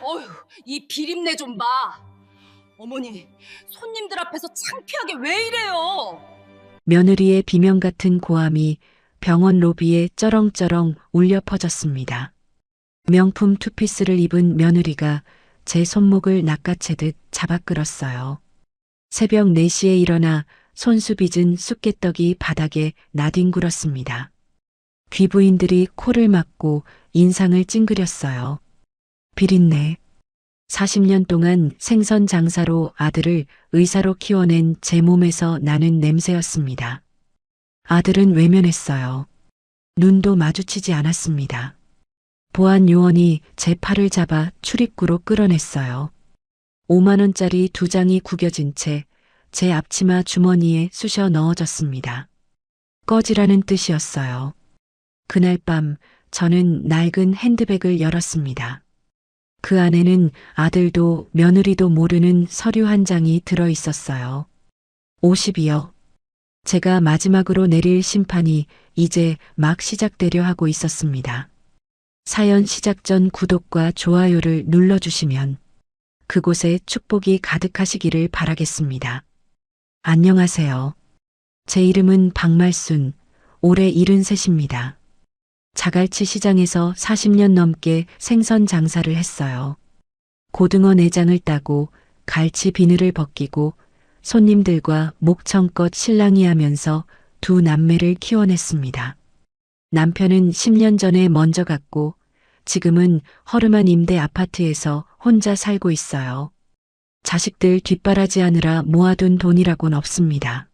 어휴, 이 비린내 좀 봐. 어머니, 손님들 앞에서 창피하게 왜 이래요? 며느리의 비명 같은 고함이 병원 로비에 쩌렁쩌렁 울려 퍼졌습니다. 명품 투피스를 입은 며느리가 제 손목을 낚아채듯 잡아 끌었어요. 새벽 4시에 일어나 손수 빚은 쑥개떡이 바닥에 나뒹굴었습니다. 귀부인들이 코를 막고 인상을 찡그렸어요. 비린내. 40년 동안 생선 장사로 아들을 의사로 키워낸 제 몸에서 나는 냄새였습니다. 아들은 외면했어요. 눈도 마주치지 않았습니다. 보안 요원이 제 팔을 잡아 출입구로 끌어냈어요. 5만 원짜리 2장이 구겨진 채 제 앞치마 주머니에 쑤셔 넣어졌습니다. 꺼지라는 뜻이었어요. 그날 밤 저는 낡은 핸드백을 열었습니다. 그 안에는 아들도 며느리도 모르는 서류 한 장이 들어 있었어요. 50이요. 제가 마지막으로 내릴 심판이 이제 막 시작되려 하고 있었습니다. 사연 시작 전 구독과 좋아요를 눌러주시면 그곳에 축복이 가득하시기를 바라겠습니다. 안녕하세요. 제 이름은 박말순, 올해 73입니다. 자갈치 시장에서 40년 넘게 생선 장사를 했어요. 고등어 내장을 따고 갈치 비늘을 벗기고 손님들과 목청껏 실랑이 하면서 두 남매를 키워냈습니다. 남편은 10년 전에 먼저 갔고 지금은 허름한 임대 아파트에서 혼자 살고 있어요. 자식들 뒷바라지하느라 모아둔 돈이라곤 없습니다.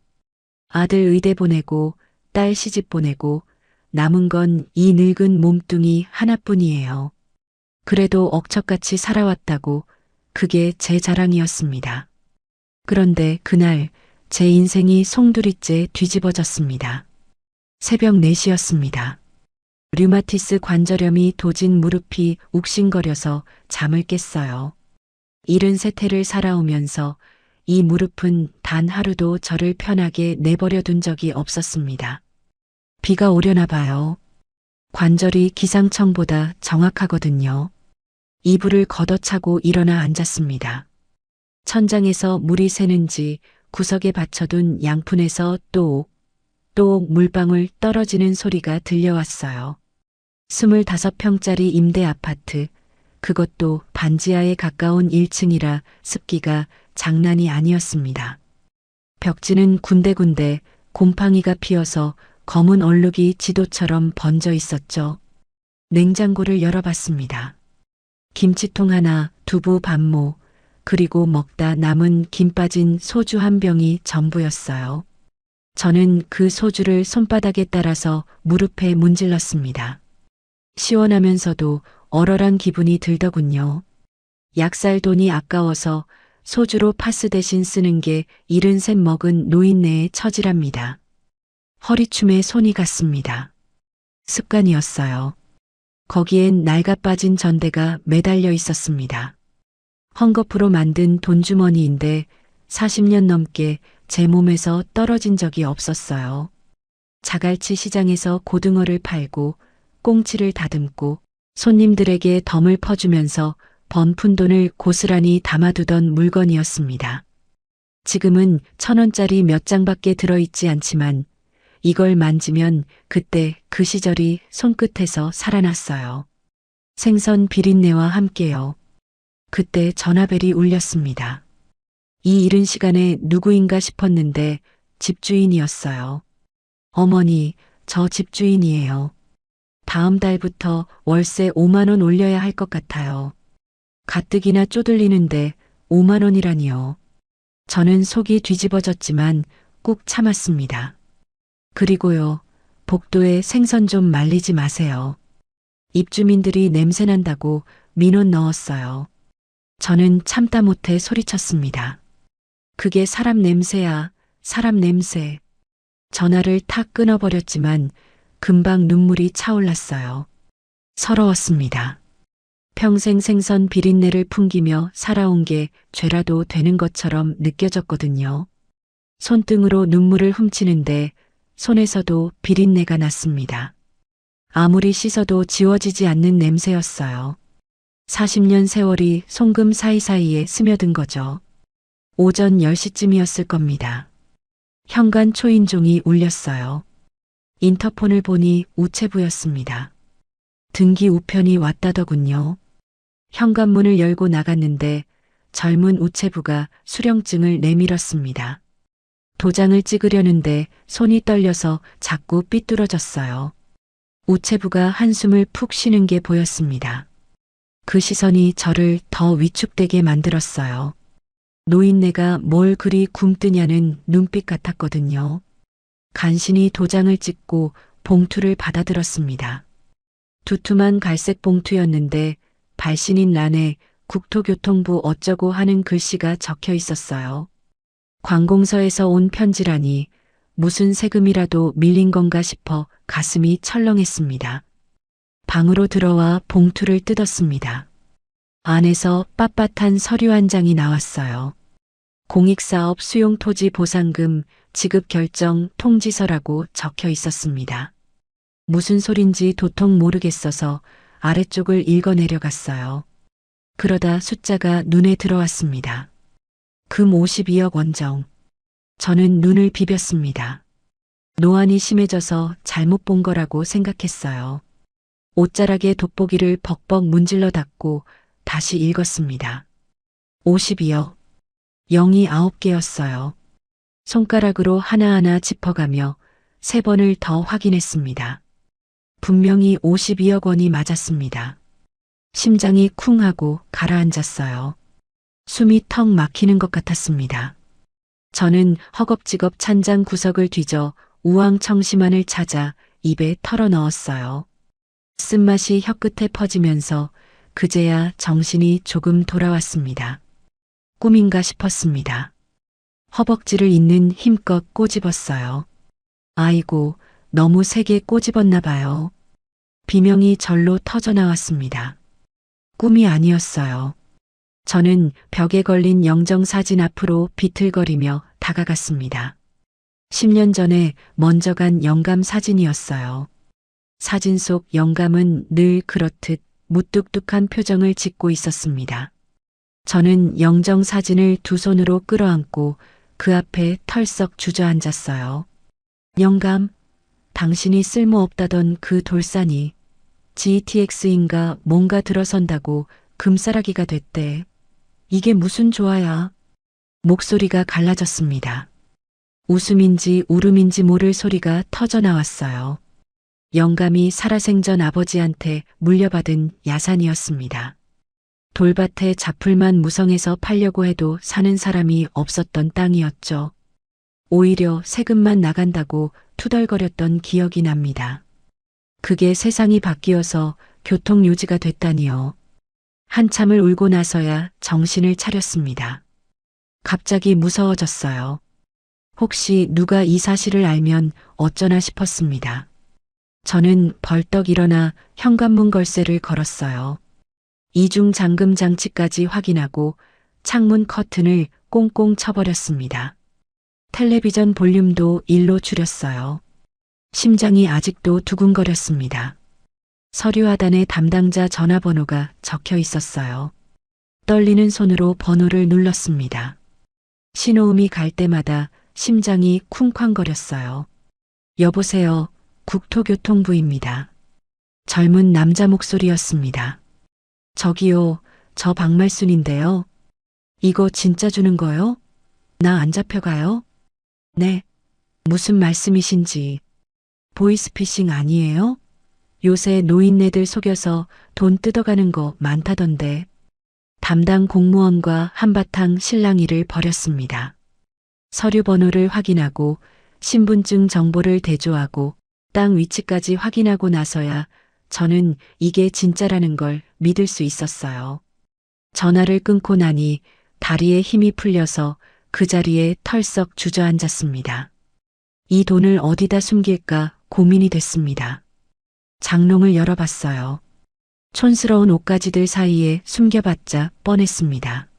아들 의대 보내고 딸 시집 보내고 남은 건 이 늙은 몸뚱이 하나뿐이에요. 그래도 억척같이 살아왔다고 그게 제 자랑이었습니다. 그런데 그날 제 인생이 송두리째 뒤집어졌습니다. 새벽 4시였습니다. 류마티스 관절염이 도진 무릎이 욱신거려서 잠을 깼어요. 73해를 살아오면서 이 무릎은 단 하루도 저를 편하게 내버려 둔 적이 없었습니다. 비가 오려나 봐요. 관절이 기상청보다 정확하거든요. 이불을 걷어차고 일어나 앉았습니다. 천장에서 물이 새는지 구석에 받쳐둔 양푼에서 또옥또옥 물방울 떨어지는 소리가 들려왔어요. 25평짜리 임대 아파트, 그것도 반지하에 가까운 1층이라 습기가 장난이 아니었습니다. 벽지는 군데군데 곰팡이가 피어서 검은 얼룩이 지도처럼 번져 있었죠. 냉장고를 열어봤습니다. 김치통 하나, 두부 반모, 그리고 먹다 남은 김 빠진 소주 한 병이 전부였어요. 저는 그 소주를 손바닥에 따라서 무릎에 문질렀습니다. 시원하면서도 얼얼한 기분이 들더군요. 약살 돈이 아까워서 소주로 파스 대신 쓰는 게 73 먹은 노인네의 처지랍니다. 허리춤에 손이 갔습니다. 습관이었어요. 거기엔 낡아 빠진 전대가 매달려 있었습니다. 헝겊으로 만든 돈주머니인데 40년 넘게 제 몸에서 떨어진 적이 없었어요. 자갈치 시장에서 고등어를 팔고 꽁치를 다듬고 손님들에게 덤을 퍼주면서 번 푼돈을 고스란히 담아두던 물건이었습니다. 지금은 1,000원짜리 몇 장밖에 들어있지 않지만 이걸 만지면 그때 그 시절이 손끝에서 살아났어요. 생선 비린내와 함께요. 그때 전화벨이 울렸습니다. 이 이른 시간에 누구인가 싶었는데 집주인이었어요. 어머니, 저 집주인이에요. 다음 달부터 월세 5만 원 올려야 할 것 같아요. 가뜩이나 쪼들리는데 5만 원이라니요. 저는 속이 뒤집어졌지만 꾹 참았습니다. 그리고요, 복도에 생선 좀 말리지 마세요. 입주민들이 냄새난다고 민원 넣었어요. 저는 참다 못해 소리쳤습니다. 그게 사람 냄새야, 사람 냄새. 전화를 탁 끊어버렸지만 금방 눈물이 차올랐어요. 서러웠습니다. 평생 생선 비린내를 풍기며 살아온 게 죄라도 되는 것처럼 느껴졌거든요. 손등으로 눈물을 훔치는데 손에서도 비린내가 났습니다. 아무리 씻어도 지워지지 않는 냄새였어요. 40년 세월이 송금 사이사이에 스며든 거죠. 오전 10시쯤이었을 겁니다. 현관 초인종이 울렸어요. 인터폰을 보니 우체부였습니다. 등기 우편이 왔다더군요. 현관문을 열고 나갔는데 젊은 우체부가 수령증을 내밀었습니다. 도장을 찍으려는데 손이 떨려서 자꾸 삐뚤어졌어요. 우체부가 한숨을 푹 쉬는 게 보였습니다. 그 시선이 저를 더 위축되게 만들었어요. 노인네가 뭘 그리 굼뜨냐는 눈빛 같았거든요. 간신히 도장을 찍고 봉투를 받아들었습니다. 두툼한 갈색 봉투였는데 발신인 란에 국토교통부 어쩌고 하는 글씨가 적혀 있었어요. 관공서에서 온 편지라니 무슨 세금이라도 밀린 건가 싶어 가슴이 철렁했습니다. 방으로 들어와 봉투를 뜯었습니다. 안에서 빳빳한 서류 한 장이 나왔어요. 공익사업 수용토지 보상금 지급 결정 통지서라고 적혀 있었습니다. 무슨 소린지 도통 모르겠어서 아래쪽을 읽어내려갔어요. 그러다 숫자가 눈에 들어왔습니다. 금 52억 원정. 저는 눈을 비볐습니다. 노안이 심해져서 잘못 본 거라고 생각했어요. 옷자락에 돋보기를 벅벅 문질러 닫고 다시 읽었습니다. 52억. 0이 9개였어요. 손가락으로 하나하나 짚어가며 3번을 더 확인했습니다. 분명히 52억 원이 맞았습니다. 심장이 쿵 하고 가라앉았어요. 숨이 턱 막히는 것 같았습니다. 저는 허겁지겁 찬장 구석을 뒤져 우황청심환을 찾아 입에 털어 넣었어요. 쓴맛이 혀끝에 퍼지면서 그제야 정신이 조금 돌아왔습니다. 꿈인가 싶었습니다. 허벅지를 잇는 힘껏 꼬집었어요. 아이고, 너무 세게 꼬집었나 봐요. 비명이 절로 터져나왔습니다. 꿈이 아니었어요. 저는 벽에 걸린 영정사진 앞으로 비틀거리며 다가갔습니다. 10년 전에 먼저 간 영감 사진이었어요. 사진 속 영감은 늘 그렇듯 무뚝뚝한 표정을 짓고 있었습니다. 저는 영정사진을 두 손으로 끌어안고 그 앞에 털썩 주저앉았어요. 영감, 당신이 쓸모없다던 그 돌산이 GTX인가 뭔가 들어선다고 금싸라기가 됐대. 이게 무슨 조화야? 목소리가 갈라졌습니다. 웃음인지 울음인지 모를 소리가 터져나왔어요. 영감이 살아생전 아버지한테 물려받은 야산이었습니다. 돌밭에 잡풀만 무성해서 팔려고 해도 사는 사람이 없었던 땅이었죠. 오히려 세금만 나간다고 투덜거렸던 기억이 납니다. 그게 세상이 바뀌어서 교통요지가 됐다니요. 한참을 울고 나서야 정신을 차렸습니다. 갑자기 무서워졌어요. 혹시 누가 이 사실을 알면 어쩌나 싶었습니다. 저는 벌떡 일어나 현관문 걸쇠를 걸었어요. 이중 잠금 장치까지 확인하고 창문 커튼을 꽁꽁 쳐버렸습니다. 텔레비전 볼륨도 1로 줄였어요. 심장이 아직도 두근거렸습니다. 서류 하단에 담당자 전화번호가 적혀 있었어요. 떨리는 손으로 번호를 눌렀습니다. 신호음이 갈 때마다 심장이 쿵쾅거렸어요. 여보세요, 국토교통부입니다. 젊은 남자 목소리였습니다. 저기요, 저 박말순인데요. 이거 진짜 주는 거요? 나 안 잡혀가요? 네. 무슨 말씀이신지. 보이스피싱 아니에요? 요새 노인네들 속여서 돈 뜯어가는 거 많다던데. 담당 공무원과 한바탕 실랑이를 벌였습니다. 서류 번호를 확인하고 신분증 정보를 대조하고 땅 위치까지 확인하고 나서야 저는 이게 진짜라는 걸 믿을 수 있었어요. 전화를 끊고 나니 다리에 힘이 풀려서 그 자리에 털썩 주저앉았습니다. 이 돈을 어디다 숨길까 고민이 됐습니다. 장롱을 열어봤어요. 촌스러운 옷가지들 사이에 숨겨봤자 뻔했습니다.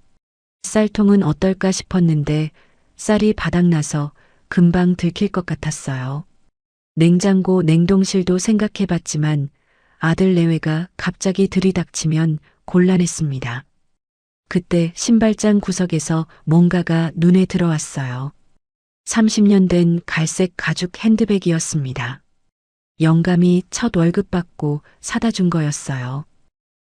쌀통은 어떨까 싶었는데 쌀이 바닥나서 금방 들킬 것 같았어요. 냉장고 냉동실도 생각해봤지만 아들 내외가 갑자기 들이닥치면 곤란했습니다. 그때 신발장 구석에서 뭔가가 눈에 들어왔어요. 30년 된 갈색 가죽 핸드백이었습니다. 영감이 첫 월급 받고 사다 준 거였어요.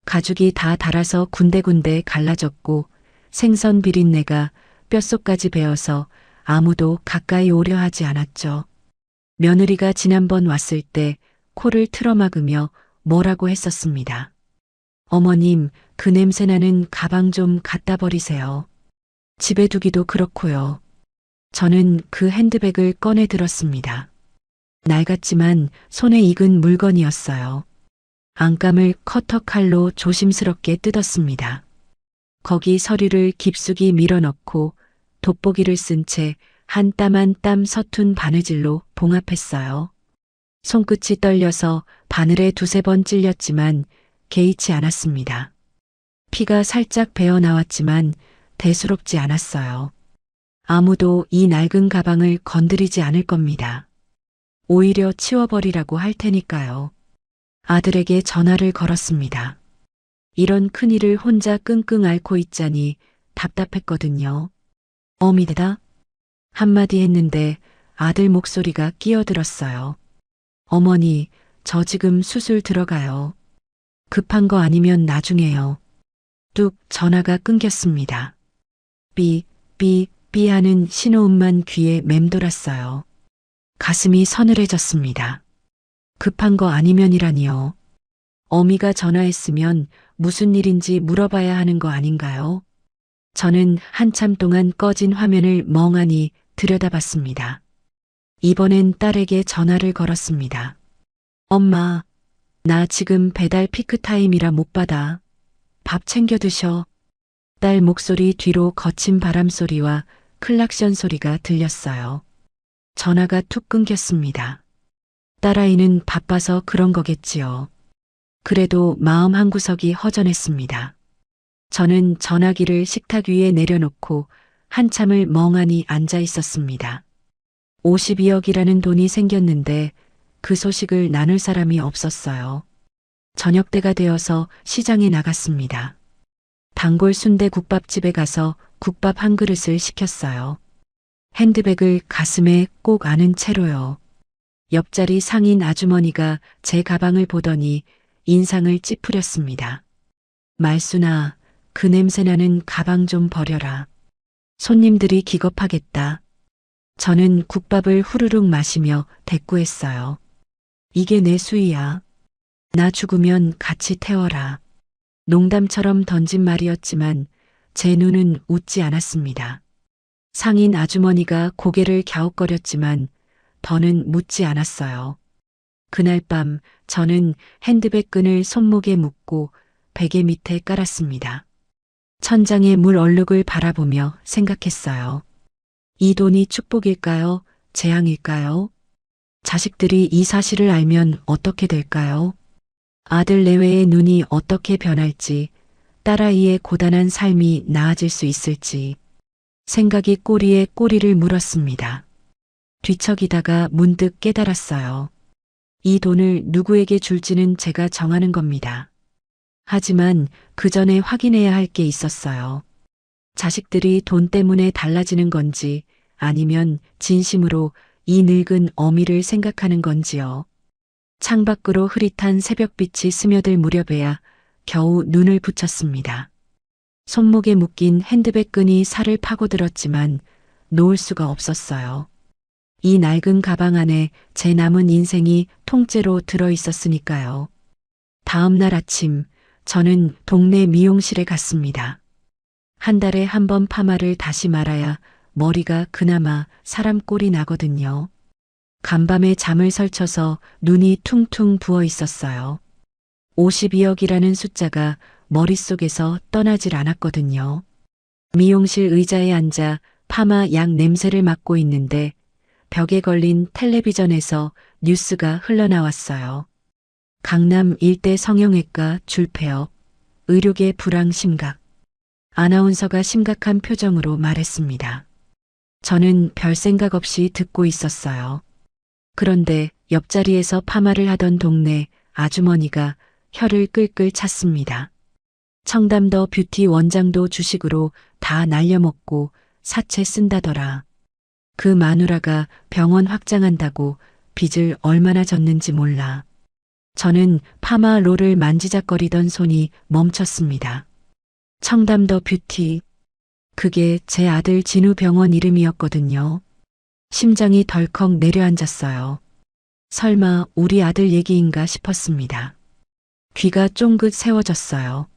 가죽이 다 닳아서 군데군데 갈라졌고 생선 비린내가 뼛속까지 배어서 아무도 가까이 오려 하지 않았죠. 며느리가 지난번 왔을 때 코를 틀어막으며 뭐라고 했었습니다. 어머님, 그 냄새나는 가방 좀 갖다 버리세요. 집에 두기도 그렇고요. 저는 그 핸드백을 꺼내 들었습니다. 낡았지만 손에 익은 물건이었어요. 안감을 커터 칼로 조심스럽게 뜯었습니다. 거기 서류를 깊숙이 밀어넣고 돋보기를 쓴 채 한 땀 한 땀 서툰 바느질로 봉합했어요. 손끝이 떨려서 바늘에 두세 번 찔렸지만 개의치 않았습니다. 피가 살짝 배어 나왔지만 대수롭지 않았어요. 아무도 이 낡은 가방을 건드리지 않을 겁니다. 오히려 치워버리라고 할 테니까요. 아들에게 전화를 걸었습니다. 이런 큰일을 혼자 끙끙 앓고 있자니 답답했거든요. 어미다? 한마디 했는데 아들 목소리가 끼어들었어요. 어머니, 저 지금 수술 들어가요. 급한 거 아니면 나중에요. 뚝 전화가 끊겼습니다. 삐 하는 신호음만 귀에 맴돌았어요. 가슴이 서늘해졌습니다. 급한 거 아니면이라니요. 어미가 전화했으면 무슨 일인지 물어봐야 하는 거 아닌가요? 저는 한참 동안 꺼진 화면을 멍하니 들여다봤습니다. 이번엔 딸에게 전화를 걸었습니다. 엄마, 나 지금 배달 피크타임이라 못 받아. 밥 챙겨 드셔. 딸 목소리 뒤로 거친 바람 소리와 클락션 소리가 들렸어요. 전화가 툭 끊겼습니다. 딸아이는 바빠서 그런 거겠지요. 그래도 마음 한구석이 허전했습니다. 저는 전화기를 식탁 위에 내려놓고 한참을 멍하니 앉아 있었습니다. 52억이라는 돈이 생겼는데 그 소식을 나눌 사람이 없었어요. 저녁 때가 되어서 시장에 나갔습니다. 단골 순대 국밥집에 가서 국밥 한 그릇을 시켰어요. 핸드백을 가슴에 꼭 안은 채로요. 옆자리 상인 아주머니가 제 가방을 보더니 인상을 찌푸렸습니다. 말순아, 그 냄새나는 가방 좀 버려라. 손님들이 기겁하겠다. 저는 국밥을 후루룩 마시며 대꾸했어요. 이게 내 수위야. 나 죽으면 같이 태워라. 농담처럼 던진 말이었지만 제 눈은 웃지 않았습니다. 상인 아주머니가 고개를 갸웃거렸지만 더는 묻지 않았어요. 그날 밤 저는 핸드백 끈을 손목에 묶고 베개 밑에 깔았습니다. 천장의 물 얼룩을 바라보며 생각했어요. 이 돈이 축복일까요? 재앙일까요? 자식들이 이 사실을 알면 어떻게 될까요? 아들 내외의 눈이 어떻게 변할지, 딸아이의 고단한 삶이 나아질 수 있을지, 생각이 꼬리에 꼬리를 물었습니다. 뒤척이다가 문득 깨달았어요. 이 돈을 누구에게 줄지는 제가 정하는 겁니다. 하지만 그 전에 확인해야 할 게 있었어요. 자식들이 돈 때문에 달라지는 건지 아니면 진심으로 이 늙은 어미를 생각하는 건지요. 창밖으로 흐릿한 새벽빛이 스며들 무렵에야 겨우 눈을 붙였습니다. 손목에 묶인 핸드백 끈이 살을 파고들었지만 놓을 수가 없었어요. 이 낡은 가방 안에 제 남은 인생이 통째로 들어 있었으니까요. 다음 날 아침 저는 동네 미용실에 갔습니다. 한 달에 한 번 파마를 다시 말아야 머리가 그나마 사람 꼴이 나거든요. 간밤에 잠을 설쳐서 눈이 퉁퉁 부어 있었어요. 52억이라는 숫자가 머릿속에서 떠나질 않았거든요. 미용실 의자에 앉아 파마 약 냄새를 맡고 있는데 벽에 걸린 텔레비전에서 뉴스가 흘러나왔어요. 강남 일대 성형외과 줄폐업, 의료계 불황 심각. 아나운서가 심각한 표정으로 말했습니다. 저는 별 생각 없이 듣고 있었어요. 그런데 옆자리에서 파마를 하던 동네 아주머니가 혀를 끌끌 찼습니다. 청담더 뷰티 원장도 주식으로 다 날려먹고 사채 쓴다더라. 그 마누라가 병원 확장한다고 빚을 얼마나 졌는지 몰라. 저는 파마롤을 만지작거리던 손이 멈췄습니다. 청담더 뷰티. 그게 제 아들 진우 병원 이름이었거든요. 심장이 덜컥 내려앉았어요. 설마 우리 아들 얘기인가 싶었습니다. 귀가 쫑긋 세워졌어요.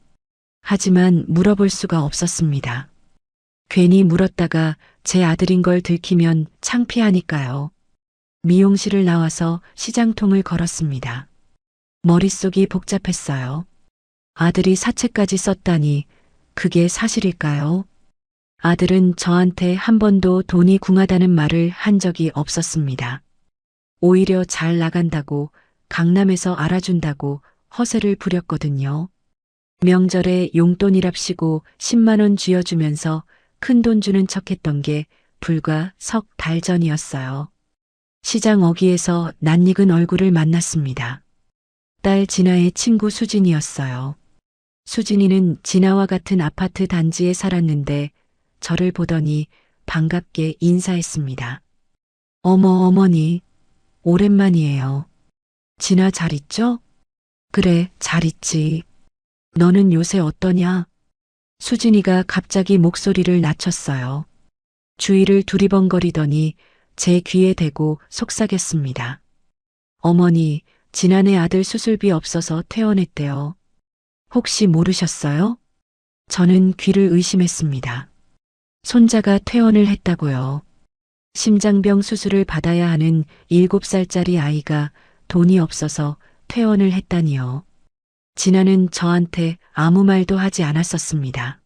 하지만 물어볼 수가 없었습니다. 괜히 물었다가 제 아들인 걸 들키면 창피하니까요. 미용실을 나와서 시장통을 걸었습니다. 머릿속이 복잡했어요. 아들이 사채까지 썼다니 그게 사실일까요? 아들은 저한테 한 번도 돈이 궁하다는 말을 한 적이 없었습니다. 오히려 잘 나간다고, 강남에서 알아준다고 허세를 부렸거든요. 명절에 용돈이랍시고 10만 원 쥐어주면서 큰돈 주는 척했던 게 불과 석 달 전이었어요. 시장 어귀에서 낯익은 얼굴을 만났습니다. 딸 진아의 친구 수진이었어요. 수진이는 진아와 같은 아파트 단지에 살았는데 저를 보더니 반갑게 인사했습니다. 어머 어머니, 오랜만이에요. 진아 잘 있죠? 그래, 잘 있지. 너는 요새 어떠냐? 수진이가 갑자기 목소리를 낮췄어요. 주위를 두리번거리더니 제 귀에 대고 속삭였습니다. 어머니, 지난해 아들 수술비 없어서 퇴원했대요. 혹시 모르셨어요? 저는 귀를 의심했습니다. 손자가 퇴원을 했다고요. 심장병 수술을 받아야 하는 7살짜리 아이가 돈이 없어서 퇴원을 했다니요. 진아는 저한테 아무 말도 하지 않았었습니다.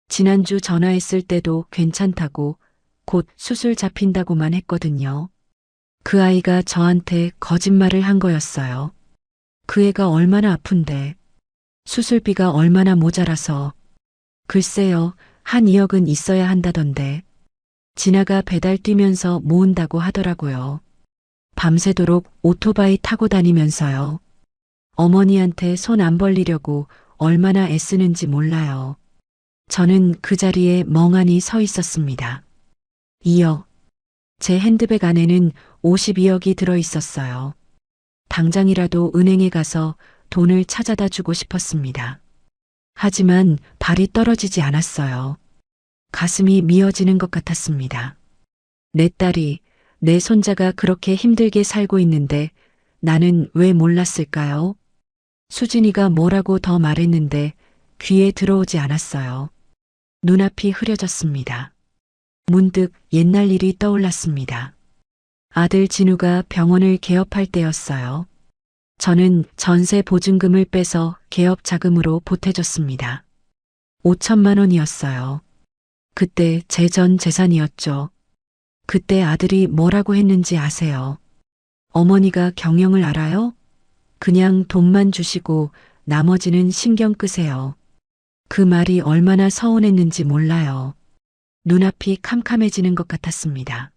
지난주 전화했을 때도 괜찮다고 곧 수술 잡힌다고만 했거든요. 그 아이가 저한테 거짓말을 한 거였어요. 그 애가 얼마나 아픈데, 수술비가 얼마나 모자라서. 글쎄요, 한 2억은 있어야 한다던데. 진아가 배달 뛰면서 모은다고 하더라고요. 밤새도록 오토바이 타고 다니면서요. 어머니한테 손 안 벌리려고 얼마나 애쓰는지 몰라요. 저는 그 자리에 멍하니 서 있었습니다. 2억. 제 핸드백 안에는 52억이 들어 있었어요. 당장이라도 은행에 가서 돈을 찾아다 주고 싶었습니다. 하지만 발이 떨어지지 않았어요. 가슴이 미어지는 것 같았습니다. 내 딸이, 내 손자가 그렇게 힘들게 살고 있는데 나는 왜 몰랐을까요? 수진이가 뭐라고 더 말했는데 귀에 들어오지 않았어요. 눈앞이 흐려졌습니다. 문득 옛날 일이 떠올랐습니다. 아들 진우가 병원을 개업할 때였어요. 저는 전세 보증금을 빼서 개업 자금으로 보태줬습니다. 5천만 원이었어요. 그때 제 전 재산이었죠. 그때 아들이 뭐라고 했는지 아세요? 어머니가 경영을 알아요? 그냥 돈만 주시고 나머지는 신경 끄세요. 그 말이 얼마나 서운했는지 몰라요. 눈앞이 캄캄해지는 것 같았습니다.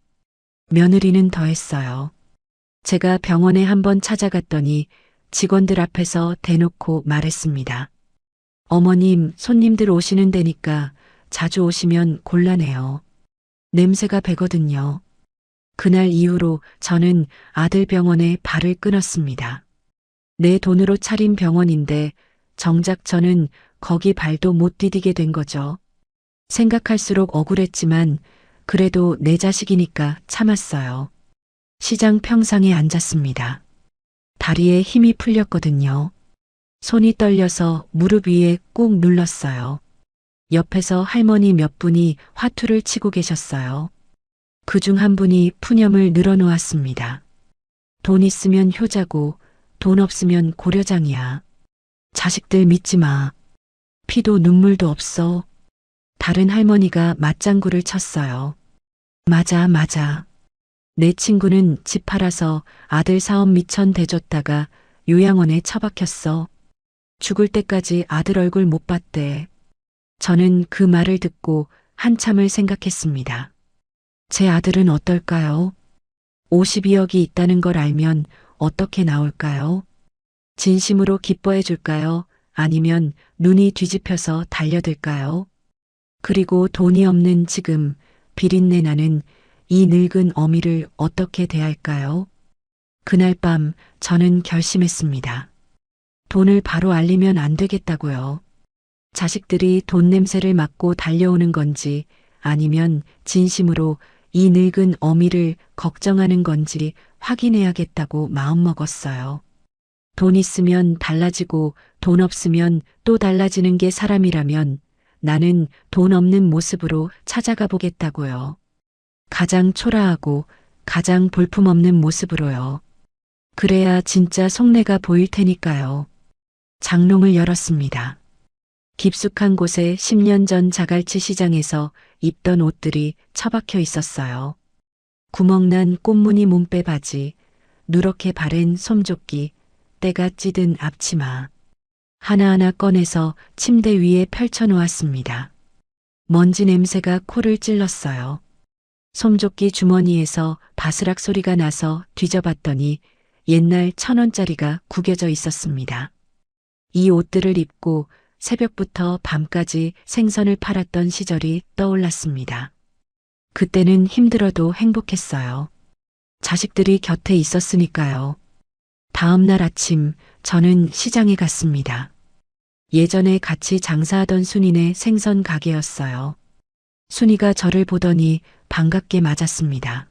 며느리는 더했어요. 제가 병원에 한번 찾아갔더니 직원들 앞에서 대놓고 말했습니다. 어머님, 손님들 오시는 데니까 자주 오시면 곤란해요. 냄새가 배거든요. 그날 이후로 저는 아들 병원에 발을 끊었습니다. 내 돈으로 차린 병원인데 정작 저는 거기 발도 못 디디게 된 거죠. 생각할수록 억울했지만 그래도 내 자식이니까 참았어요. 시장 평상에 앉았습니다. 다리에 힘이 풀렸거든요. 손이 떨려서 무릎 위에 꾹 눌렀어요. 옆에서 할머니 몇 분이 화투를 치고 계셨어요. 그중 한 분이 푸념을 늘어놓았습니다. 돈 있으면 효자고 돈 없으면 고려장이야. 자식들 믿지 마. 피도 눈물도 없어. 다른 할머니가 맞장구를 쳤어요. 맞아, 맞아. 내 친구는 집 팔아서 아들 사업 미천 대줬다가 요양원에 처박혔어. 죽을 때까지 아들 얼굴 못 봤대. 저는 그 말을 듣고 한참을 생각했습니다. 제 아들은 어떨까요? 52억이 있다는 걸 알면 어떻게 나올까요? 진심으로 기뻐해 줄까요? 아니면 눈이 뒤집혀서 달려들까요? 그리고 돈이 없는 지금 비린내 나는 이 늙은 어미를 어떻게 대할까요? 그날 밤 저는 결심했습니다. 돈을 바로 알리면 안 되겠다고요. 자식들이 돈 냄새를 맡고 달려오는 건지 아니면 진심으로 이 늙은 어미를 걱정하는 건지 확인해야겠다고 마음먹었어요. 돈 있으면 달라지고 돈 없으면 또 달라지는 게 사람이라면 나는 돈 없는 모습으로 찾아가 보겠다고요. 가장 초라하고 가장 볼품없는 모습으로요. 그래야 진짜 속내가 보일 테니까요. 장롱을 열었습니다. 깊숙한 곳에 10년 전 자갈치 시장에서 입던 옷들이 처박혀 있었어요. 구멍난 꽃무늬 몸빼 바지, 누렇게 바랜 솜조끼, 때가 찌든 앞치마. 하나하나 꺼내서 침대 위에 펼쳐 놓았습니다. 먼지 냄새가 코를 찔렀어요. 솜조끼 주머니에서 바스락 소리가 나서 뒤져봤더니 옛날 1,000원짜리가 구겨져 있었습니다. 이 옷들을 입고 새벽부터 밤까지 생선을 팔았던 시절이 떠올랐습니다. 그때는 힘들어도 행복했어요. 자식들이 곁에 있었으니까요. 다음 날 아침 저는 시장에 갔습니다. 예전에 같이 장사하던 순이네 생선 가게였어요. 순이가 저를 보더니 반갑게 맞았습니다.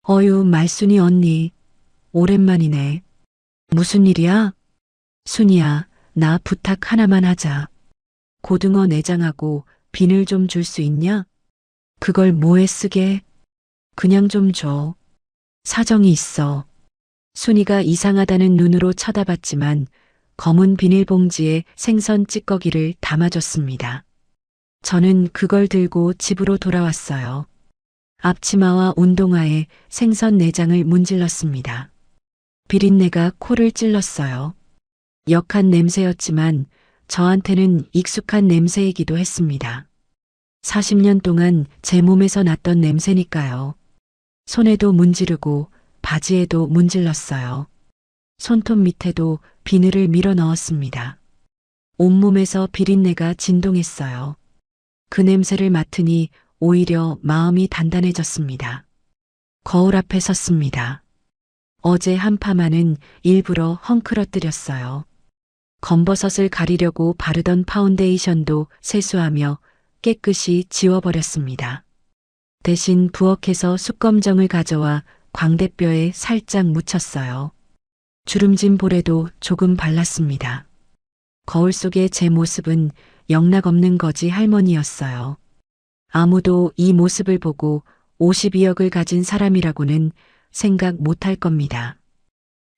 어유, 말순이 언니. 오랜만이네. 무슨 일이야? 순이야, 나 부탁 하나만 하자. 고등어 내장하고 비늘 좀 줄 수 있냐? 그걸 뭐에 쓰게? 그냥 좀 줘. 사정이 있어. 순이가 이상하다는 눈으로 쳐다봤지만 검은 비닐봉지에 생선 찌꺼기를 담아줬습니다. 저는 그걸 들고 집으로 돌아왔어요. 앞치마와 운동화에 생선 내장을 문질렀습니다. 비린내가 코를 찔렀어요. 역한 냄새였지만 저한테는 익숙한 냄새이기도 했습니다. 40년 동안 제 몸에서 났던 냄새니까요. 손에도 문지르고 바지에도 문질렀어요. 손톱 밑에도 비늘을 밀어 넣었습니다. 온몸에서 비린내가 진동했어요. 그 냄새를 맡으니 오히려 마음이 단단해졌습니다. 거울 앞에 섰습니다. 어제 한 파마는 일부러 헝클어뜨렸어요. 검버섯을 가리려고 바르던 파운데이션도 세수하며 깨끗이 지워버렸습니다. 대신 부엌에서 숯검정을 가져와 광대뼈에 살짝 묻혔어요. 주름진 볼에도 조금 발랐습니다. 거울 속의 제 모습은 영락없는 거지 할머니였어요. 아무도 이 모습을 보고 52억을 가진 사람이라고는 생각 못할 겁니다.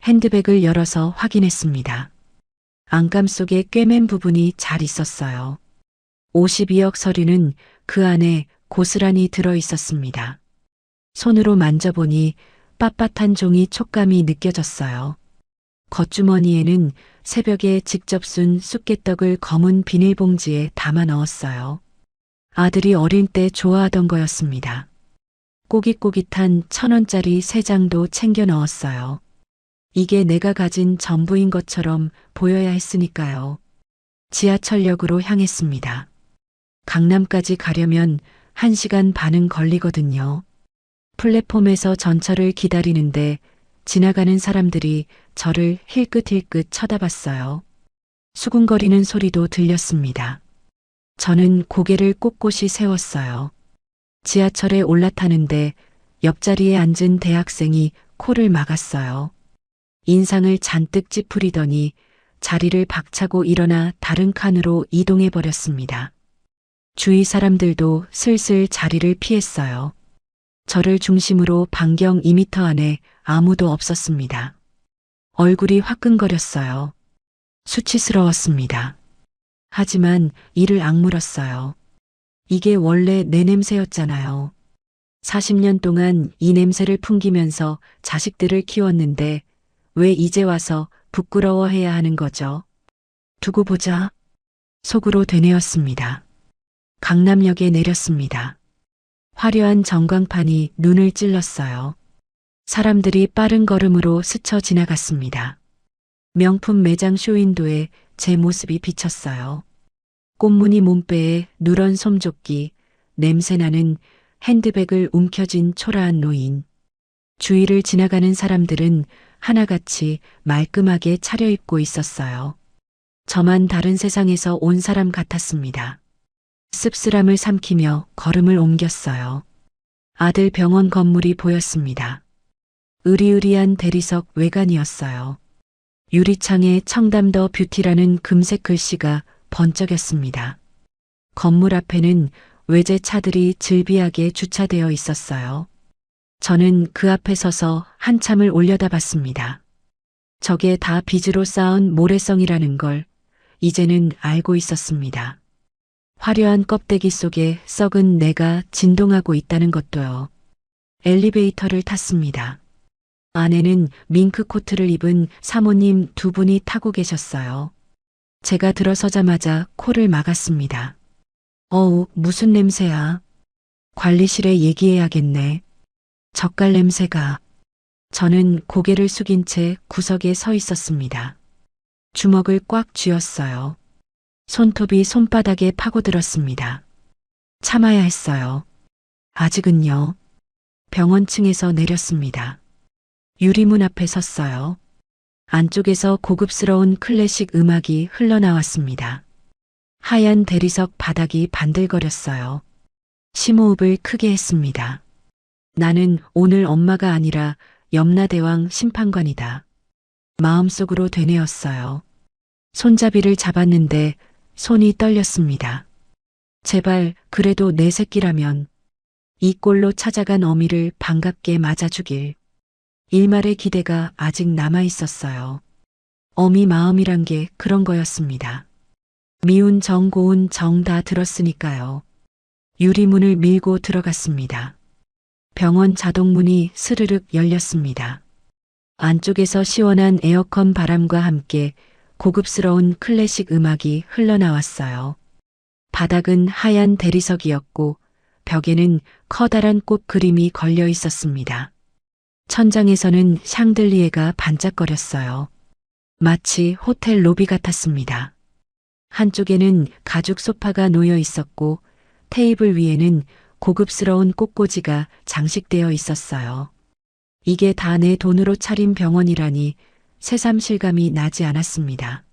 핸드백을 열어서 확인했습니다. 안감 속에 꿰맨 부분이 잘 있었어요. 52억 서류는 그 안에 고스란히 들어 있었습니다. 손으로 만져보니 빳빳한 종이 촉감이 느껴졌어요. 겉주머니에는 새벽에 직접 순 쑥개떡을 검은 비닐봉지에 담아 넣었어요. 아들이 어릴 때 좋아하던 거였습니다. 꼬깃꼬깃한 1,000원짜리 3장도 챙겨 넣었어요. 이게 내가 가진 전부인 것처럼 보여야 했으니까요. 지하철역으로 향했습니다. 강남까지 가려면 1시간 반은 걸리거든요. 플랫폼에서 전철을 기다리는데 지나가는 사람들이 저를 힐끗힐끗 쳐다봤어요. 수군거리는 소리도 들렸습니다. 저는 고개를 꼿꼿이 세웠어요. 지하철에 올라타는데 옆자리에 앉은 대학생이 코를 막았어요. 인상을 잔뜩 찌푸리더니 자리를 박차고 일어나 다른 칸으로 이동해 버렸습니다. 주위 사람들도 슬슬 자리를 피했어요. 저를 중심으로 반경 2m 안에 아무도 없었습니다. 얼굴이 화끈거렸어요. 수치스러웠습니다. 하지만 이를 악물었어요. 이게 원래 내 냄새였잖아요. 40년 동안 이 냄새를 풍기면서 자식들을 키웠는데 왜 이제 와서 부끄러워해야 하는 거죠? 두고 보자. 속으로 되뇌었습니다. 강남역에 내렸습니다. 화려한 전광판이 눈을 찔렀어요. 사람들이 빠른 걸음으로 스쳐 지나갔습니다. 명품 매장 쇼윈도에 제 모습이 비쳤어요. 꽃무늬 몸빼에 누런 솜조끼, 냄새나는 핸드백을 움켜쥔 초라한 노인. 주위를 지나가는 사람들은 하나같이 말끔하게 차려입고 있었어요. 저만 다른 세상에서 온 사람 같았습니다. 씁쓸함을 삼키며 걸음을 옮겼어요. 아들 병원 건물이 보였습니다. 으리으리한 대리석 외관이었어요. 유리창에 청담더 뷰티라는 금색 글씨가 번쩍였습니다. 건물 앞에는 외제차들이 즐비하게 주차되어 있었어요. 저는 그 앞에 서서 한참을 올려다봤습니다. 저게 다 빚으로 쌓은 모래성이라는 걸 이제는 알고 있었습니다. 화려한 껍데기 속에 썩은 내가 진동하고 있다는 것도요. 엘리베이터를 탔습니다. 안에는 밍크 코트를 입은 사모님 두 분이 타고 계셨어요. 제가 들어서자마자 코를 막았습니다. 어우, 무슨 냄새야. 관리실에 얘기해야겠네. 젓갈 냄새가. 저는 고개를 숙인 채 구석에 서 있었습니다. 주먹을 꽉 쥐었어요. 손톱이 손바닥에 파고들었습니다. 참아야 했어요. 아직은요. 병원 층에서 내렸습니다. 유리문 앞에 섰어요. 안쪽에서 고급스러운 클래식 음악이 흘러나왔습니다. 하얀 대리석 바닥이 반들거렸어요. 심호흡을 크게 했습니다. 나는 오늘 엄마가 아니라 염라대왕 심판관이다. 마음속으로 되뇌었어요. 손잡이를 잡았는데 손이 떨렸습니다. 제발 그래도 내 새끼라면 이 꼴로 찾아간 어미를 반갑게 맞아주길. 일말의 기대가 아직 남아 있었어요. 어미 마음이란 게 그런 거였습니다. 미운 정 고운 정 다 들었으니까요. 유리문을 밀고 들어갔습니다. 병원 자동문이 스르륵 열렸습니다. 안쪽에서 시원한 에어컨 바람과 함께 고급스러운 클래식 음악이 흘러나왔어요. 바닥은 하얀 대리석이었고 벽에는 커다란 꽃 그림이 걸려 있었습니다. 천장에서는 샹들리에가 반짝거렸어요. 마치 호텔 로비 같았습니다. 한쪽에는 가죽 소파가 놓여 있었고 테이블 위에는 고급스러운 꽃꽂이가 장식되어 있었어요. 이게 다 내 돈으로 차린 병원이라니 새삼 실감이 나지 않았습니다.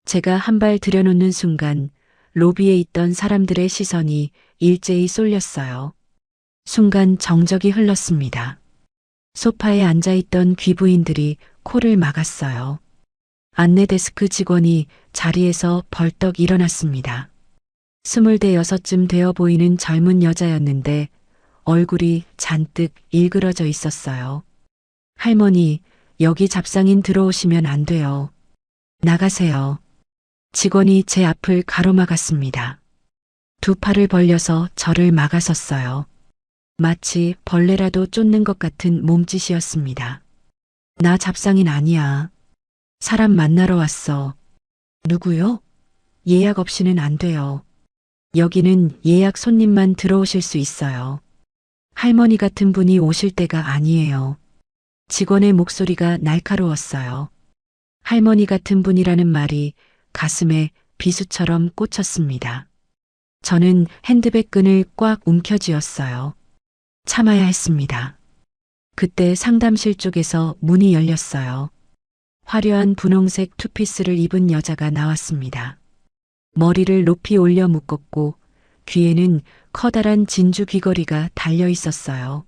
제가 한 발 들여놓는 순간 로비에 있던 사람들의 시선이 일제히 쏠렸어요. 순간 정적이 흘렀습니다. 소파에 앉아있던 귀부인들이 코를 막았어요. 안내 데스크 직원이 자리에서 벌떡 일어났습니다. 26쯤 되어 보이는 젊은 여자였는데 얼굴이 잔뜩 일그러져 있었어요. 할머니, 여기 잡상인 들어오시면 안 돼요. 나가세요. 직원이 제 앞을 가로막았습니다. 두 팔을 벌려서 저를 막아섰어요. 마치 벌레라도 쫓는 것 같은 몸짓이었습니다. 나 잡상인 아니야. 사람 만나러 왔어. 누구요? 예약 없이는 안 돼요. 여기는 예약 손님만 들어오실 수 있어요. 할머니 같은 분이 오실 때가 아니에요. 직원의 목소리가 날카로웠어요. 할머니 같은 분이라는 말이 가슴에 비수처럼 꽂혔습니다. 저는 핸드백 끈을 꽉 움켜쥐었어요. 참아야 했습니다. 그때 상담실 쪽에서 문이 열렸어요. 화려한 분홍색 투피스를 입은 여자가 나왔습니다. 머리를 높이 올려 묶었고 귀에는 커다란 진주 귀걸이가 달려 있었어요.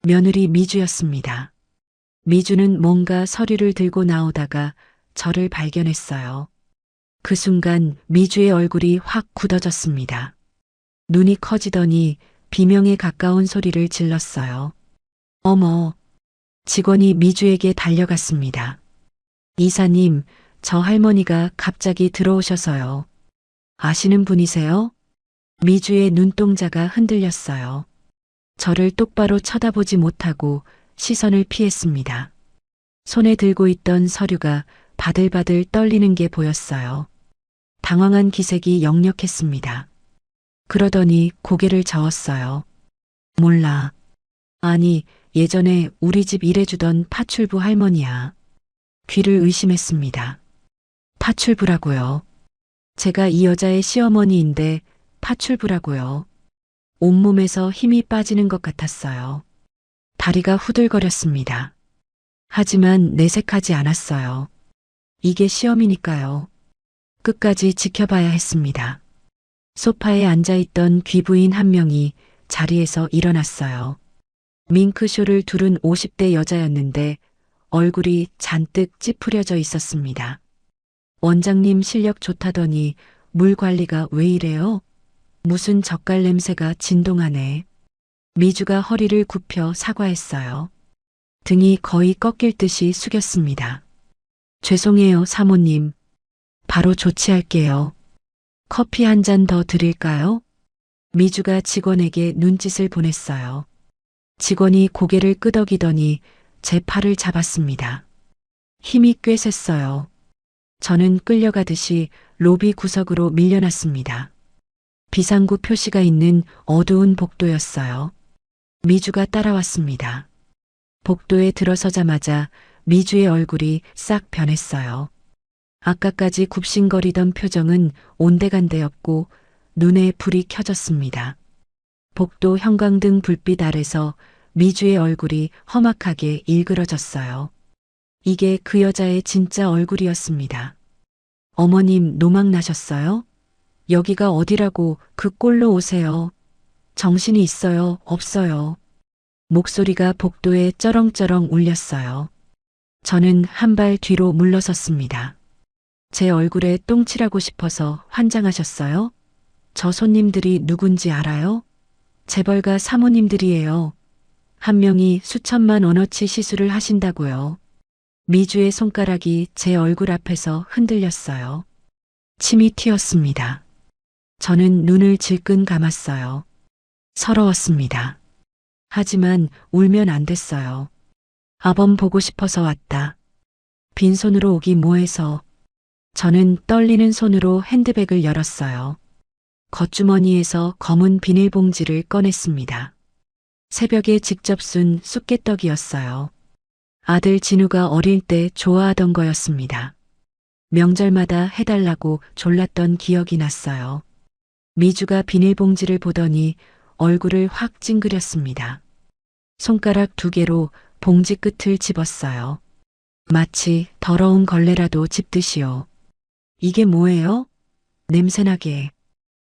며느리 미주였습니다. 미주는 뭔가 서류를 들고 나오다가 저를 발견했어요. 그 순간 미주의 얼굴이 확 굳어졌습니다. 눈이 커지더니 비명에 가까운 소리를 질렀어요. 어머! 직원이 미주에게 달려갔습니다. 이사님, 저 할머니가 갑자기 들어오셔서요. 아시는 분이세요? 미주의 눈동자가 흔들렸어요. 저를 똑바로 쳐다보지 못하고 시선을 피했습니다. 손에 들고 있던 서류가 바들바들 떨리는 게 보였어요. 당황한 기색이 역력했습니다. 그러더니 고개를 저었어요. 몰라. 아니, 예전에 우리 집 일해주던 파출부 할머니야. 귀를 의심했습니다. 파출부라고요. 제가 이 여자의 시어머니인데 파출부라고요. 온몸에서 힘이 빠지는 것 같았어요. 다리가 후들거렸습니다. 하지만 내색하지 않았어요. 이게 시험이니까요. 끝까지 지켜봐야 했습니다. 소파에 앉아있던 귀부인 한 명이 자리에서 일어났어요. 밍크쇼를 두른 50대 여자였는데 얼굴이 잔뜩 찌푸려져 있었습니다. 원장님 실력 좋다더니 물 관리가 왜 이래요? 무슨 젓갈 냄새가 진동하네. 미주가 허리를 굽혀 사과했어요. 등이 거의 꺾일 듯이 숙였습니다. 죄송해요, 사모님. 바로 조치할게요. 커피 한 잔 더 드릴까요? 미주가 직원에게 눈짓을 보냈어요. 직원이 고개를 끄덕이더니 제 팔을 잡았습니다. 힘이 꽤 셌어요. 저는 끌려가듯이 로비 구석으로 밀려났습니다. 비상구 표시가 있는 어두운 복도였어요. 미주가 따라왔습니다. 복도에 들어서자마자 미주의 얼굴이 싹 변했어요. 아까까지 굽신거리던 표정은 온데간데였고 눈에 불이 켜졌습니다. 복도 형광등 불빛 아래서 미주의 얼굴이 험악하게 일그러졌어요. 이게 그 여자의 진짜 얼굴이었습니다. 어머님 노망 나셨어요? 여기가 어디라고 그 꼴로 오세요. 정신이 있어요, 없어요. 목소리가 복도에 쩌렁쩌렁 울렸어요. 저는 한 발 뒤로 물러섰습니다. 제 얼굴에 똥칠하고 싶어서 환장하셨어요? 저 손님들이 누군지 알아요? 재벌가 사모님들이에요. 한 명이 수천만 원어치 시술을 하신다고요. 미주의 손가락이 제 얼굴 앞에서 흔들렸어요. 침이 튀었습니다. 저는 눈을 질끈 감았어요. 서러웠습니다. 하지만 울면 안 됐어요. 아범 보고 싶어서 왔다. 빈손으로 오기 뭐해서. 저는 떨리는 손으로 핸드백을 열었어요. 겉주머니에서 검은 비닐봉지를 꺼냈습니다. 새벽에 직접 순 쑥개떡이었어요. 아들 진우가 어릴 때 좋아하던 거였습니다. 명절마다 해달라고 졸랐던 기억이 났어요. 미주가 비닐봉지를 보더니 얼굴을 확 찡그렸습니다. 손가락 2개로 봉지 끝을 집었어요. 마치 더러운 걸레라도 집듯이요. 이게 뭐예요? 냄새나게.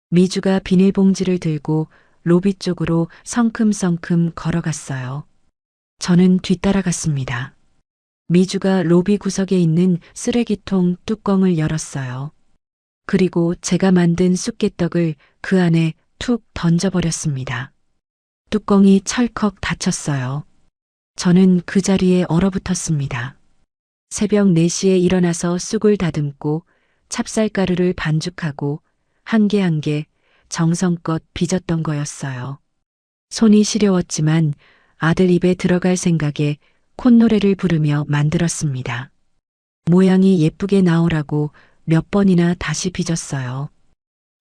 미주가 비닐봉지를 들고 로비 쪽으로 성큼성큼 걸어갔어요. 저는 뒤따라갔습니다. 미주가 로비 구석에 있는 쓰레기통 뚜껑을 열었어요. 그리고 제가 만든 쑥개떡을 그 안에 툭 던져버렸습니다. 뚜껑이 철컥 닫혔어요. 저는 그 자리에 얼어붙었습니다. 새벽 4시에 일어나서 쑥을 다듬고 찹쌀가루를 반죽하고 한 개 한 개 정성껏 빚었던 거였어요. 손이 시려웠지만 아들 입에 들어갈 생각에 콧노래를 부르며 만들었습니다. 모양이 예쁘게 나오라고 몇 번이나 다시 빚었어요.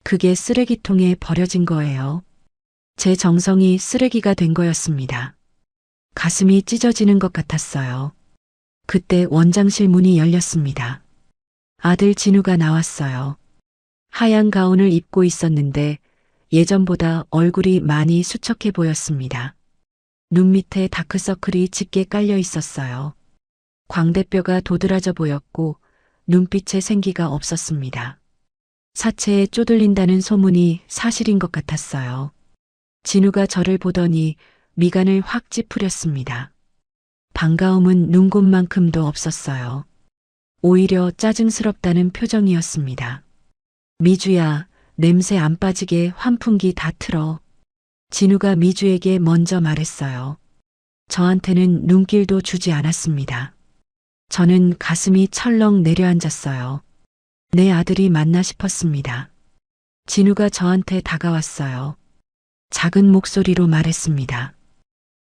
그게 쓰레기통에 버려진 거예요. 제 정성이 쓰레기가 된 거였습니다. 가슴이 찢어지는 것 같았어요. 그때 원장실 문이 열렸습니다. 아들 진우가 나왔어요. 하얀 가운을 입고 있었는데 예전보다 얼굴이 많이 수척해 보였습니다. 눈 밑에 다크서클이 짙게 깔려 있었어요. 광대뼈가 도드라져 보였고 눈빛에 생기가 없었습니다. 사체에 쪼들린다는 소문이 사실인 것 같았어요. 진우가 저를 보더니 미간을 확 찌푸렸습니다. 반가움은 눈곱만큼도 없었어요. 오히려 짜증스럽다는 표정이었습니다. 미주야, 냄새 안 빠지게 환풍기 다 틀어. 진우가 미주에게 먼저 말했어요. 저한테는 눈길도 주지 않았습니다. 저는 가슴이 철렁 내려앉았어요. 내 아들이 맞나 싶었습니다. 진우가 저한테 다가왔어요. 작은 목소리로 말했습니다.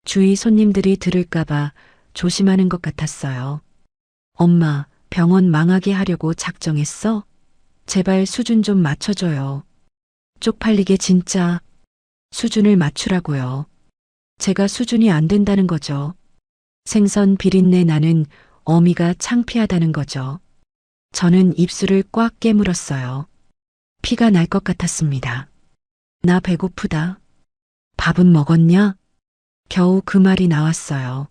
주위 손님들이 들을까봐 조심하는 것 같았어요. 엄마, 병원 망하게 하려고 작정했어? 제발 수준 좀 맞춰줘요. 쪽팔리게 진짜. 수준을 맞추라고요. 제가 수준이 안 된다는 거죠. 생선 비린내 나는 어미가 창피하다는 거죠. 저는 입술을 꽉 깨물었어요. 피가 날 것 같았습니다. 나 배고프다. 밥은 먹었냐? 겨우 그 말이 나왔어요.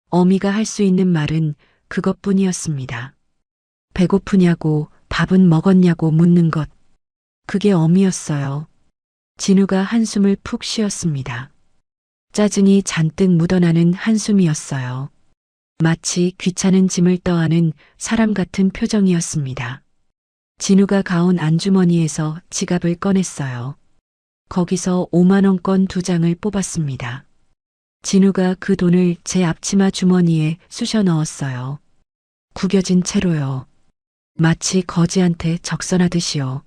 어미가 할 수 있는 말은 그것뿐이었습니다. 배고프냐고, 밥은 먹었냐고 묻는 것. 그게 어미였어요. 진우가 한숨을 푹 쉬었습니다. 짜증이 잔뜩 묻어나는 한숨이었어요. 마치 귀찮은 짐을 떠안은 사람 같은 표정이었습니다. 진우가 가온 안주머니에서 지갑을 꺼냈어요. 거기서 5만 원권 2장을 뽑았습니다. 진우가 그 돈을 제 앞치마 주머니에 쑤셔 넣었어요. 구겨진 채로요. 마치 거지한테 적선하듯이요.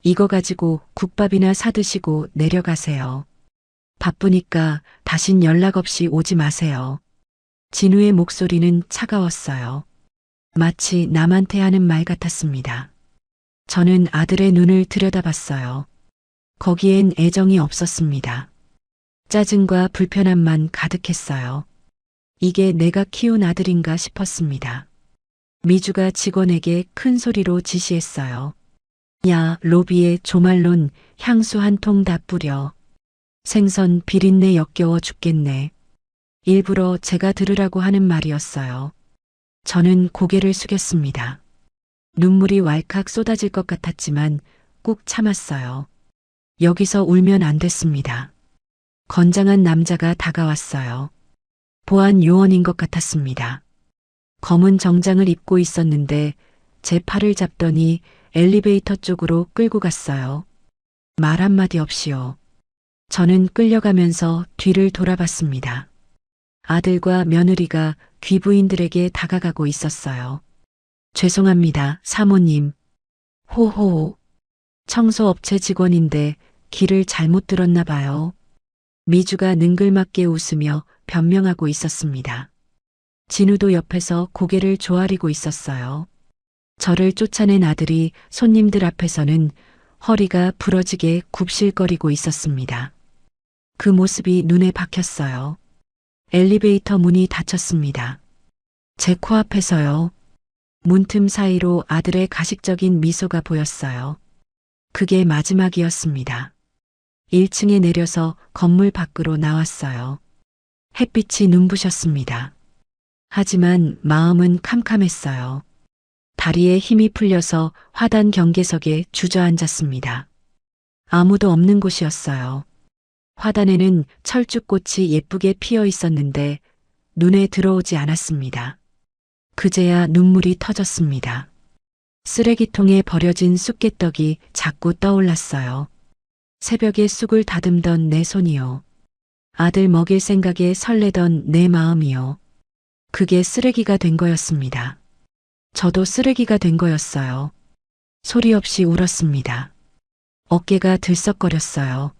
이거 가지고 국밥이나 사드시고 내려가세요. 바쁘니까 다신 연락 없이 오지 마세요. 진우의 목소리는 차가웠어요. 마치 남한테 하는 말 같았습니다. 저는 아들의 눈을 들여다봤어요. 거기엔 애정이 없었습니다. 짜증과 불편함만 가득했어요. 이게 내가 키운 아들인가 싶었습니다. 미주가 직원에게 큰 소리로 지시했어요. 야, 로비에 조말론 향수 한 통 다 뿌려. 생선 비린내 역겨워 죽겠네. 일부러 제가 들으라고 하는 말이었어요. 저는 고개를 숙였습니다. 눈물이 왈칵 쏟아질 것 같았지만 꾹 참았어요. 여기서 울면 안 됐습니다. 건장한 남자가 다가왔어요. 보안 요원인 것 같았습니다. 검은 정장을 입고 있었는데 제 팔을 잡더니 엘리베이터 쪽으로 끌고 갔어요. 말 한마디 없이요. 저는 끌려가면서 뒤를 돌아봤습니다. 아들과 며느리가 귀부인들에게 다가가고 있었어요. 죄송합니다, 사모님. 호호. 청소업체 직원인데 길을 잘못 들었나 봐요. 미주가 능글맞게 웃으며 변명하고 있었습니다. 진우도 옆에서 고개를 조아리고 있었어요. 저를 쫓아낸 아들이 손님들 앞에서는 허리가 부러지게 굽실거리고 있었습니다. 그 모습이 눈에 박혔어요. 엘리베이터 문이 닫혔습니다. 제 코앞에서요. 문틈 사이로 아들의 가식적인 미소가 보였어요. 그게 마지막이었습니다. 1층에 내려서 건물 밖으로 나왔어요. 햇빛이 눈부셨습니다. 하지만 마음은 캄캄했어요. 다리에 힘이 풀려서 화단 경계석에 주저앉았습니다. 아무도 없는 곳이었어요. 화단에는 철쭉꽃이 예쁘게 피어 있었는데 눈에 들어오지 않았습니다. 그제야 눈물이 터졌습니다. 쓰레기통에 버려진 쑥개떡이 자꾸 떠올랐어요. 새벽에 쑥을 다듬던 내 손이요. 아들 먹일 생각에 설레던 내 마음이요. 그게 쓰레기가 된 거였습니다. 저도 쓰레기가 된 거였어요. 소리 없이 울었습니다. 어깨가 들썩거렸어요.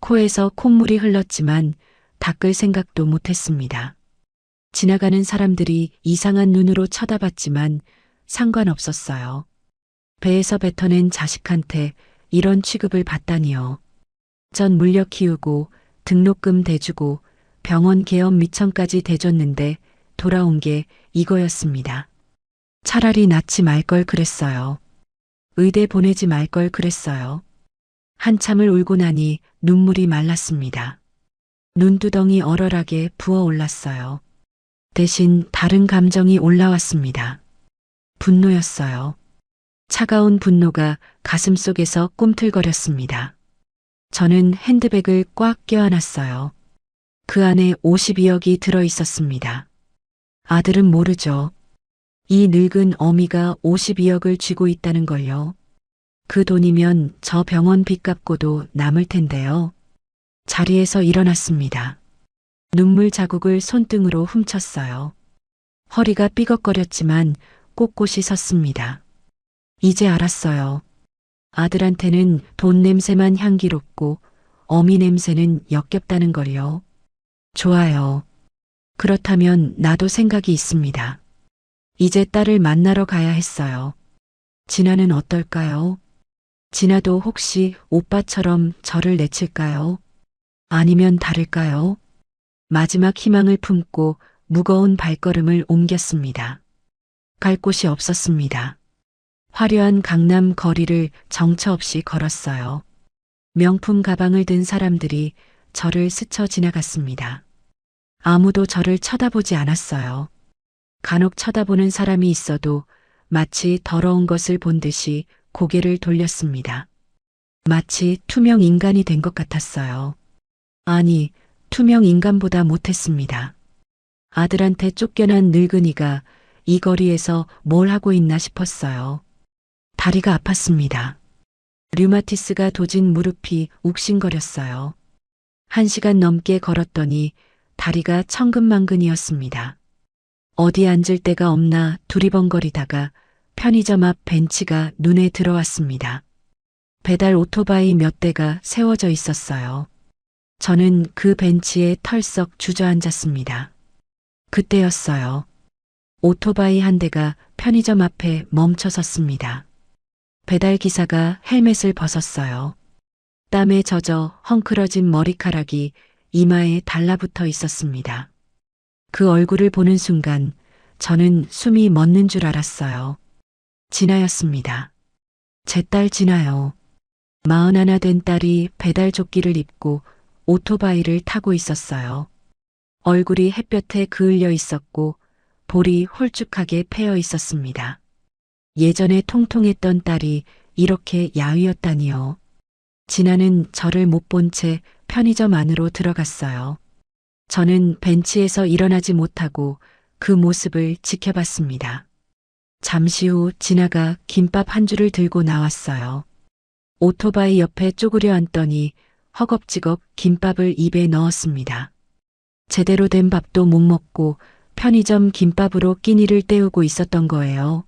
코에서 콧물이 흘렀지만 닦을 생각도 못했습니다. 지나가는 사람들이 이상한 눈으로 쳐다봤지만 상관없었어요. 배에서 뱉어낸 자식한테 이런 취급을 받다니요. 전 물려 키우고 등록금 대주고 병원 개업 미천까지 대줬는데 돌아온 게 이거였습니다. 차라리 낳지 말 걸 그랬어요. 의대 보내지 말 걸 그랬어요. 한참을 울고 나니 눈물이 말랐습니다. 눈두덩이 얼얼하게 부어올랐어요. 대신 다른 감정이 올라왔습니다. 분노였어요. 차가운 분노가 가슴 속에서 꿈틀거렸습니다. 저는 핸드백을 꽉 껴안았어요. 그 안에 52억이 들어 있었습니다. 아들은 모르죠. 이 늙은 어미가 52억을 쥐고 있다는 걸요. 그 돈이면 저 병원 빚 갚고도 남을 텐데요. 자리에서 일어났습니다. 눈물 자국을 손등으로 훔쳤어요. 허리가 삐걱거렸지만 꼿꼿이 섰습니다. 이제 알았어요. 아들한테는 돈 냄새만 향기롭고 어미 냄새는 역겹다는 걸요. 좋아요. 그렇다면 나도 생각이 있습니다. 이제 딸을 만나러 가야 했어요. 진아는 어떨까요? 진아도 혹시 오빠처럼 저를 내칠까요? 아니면 다를까요? 마지막 희망을 품고 무거운 발걸음을 옮겼습니다. 갈 곳이 없었습니다. 화려한 강남 거리를 정처 없이 걸었어요. 명품 가방을 든 사람들이 저를 스쳐 지나갔습니다. 아무도 저를 쳐다보지 않았어요. 간혹 쳐다보는 사람이 있어도 마치 더러운 것을 본 듯이 고개를 돌렸습니다. 마치 투명 인간이 된 것 같았어요. 아니, 투명 인간보다 못했습니다. 아들한테 쫓겨난 늙은이가 이 거리에서 뭘 하고 있나 싶었어요. 다리가 아팠습니다. 류마티스가 도진 무릎이 욱신거렸어요. 1시간 넘게 걸었더니 다리가 천근만근이었습니다. 어디 앉을 데가 없나 두리번거리다가 편의점 앞 벤치가 눈에 들어왔습니다. 배달 오토바이 몇 대가 세워져 있었어요. 저는 그 벤치에 털썩 주저앉았습니다. 그때였어요. 오토바이 한 대가 편의점 앞에 멈춰 섰습니다. 배달 기사가 헬멧을 벗었어요. 땀에 젖어 헝클어진 머리카락이 이마에 달라붙어 있었습니다. 그 얼굴을 보는 순간 저는 숨이 멎는 줄 알았어요. 진아였습니다. 제 딸 진아요. 41 된 딸이 배달 조끼를 입고 오토바이를 타고 있었어요. 얼굴이 햇볕에 그을려 있었고 볼이 홀쭉하게 패여 있었습니다. 예전에 통통했던 딸이 이렇게 야위었다니요. 진아는 저를 못 본 채 편의점 안으로 들어갔어요. 저는 벤치에서 일어나지 못하고 그 모습을 지켜봤습니다. 잠시 후 진아가 김밥 한 줄을 들고 나왔어요. 오토바이 옆에 쪼그려 앉더니 허겁지겁 김밥을 입에 넣었습니다. 제대로 된 밥도 못 먹고 편의점 김밥으로 끼니를 때우고 있었던 거예요.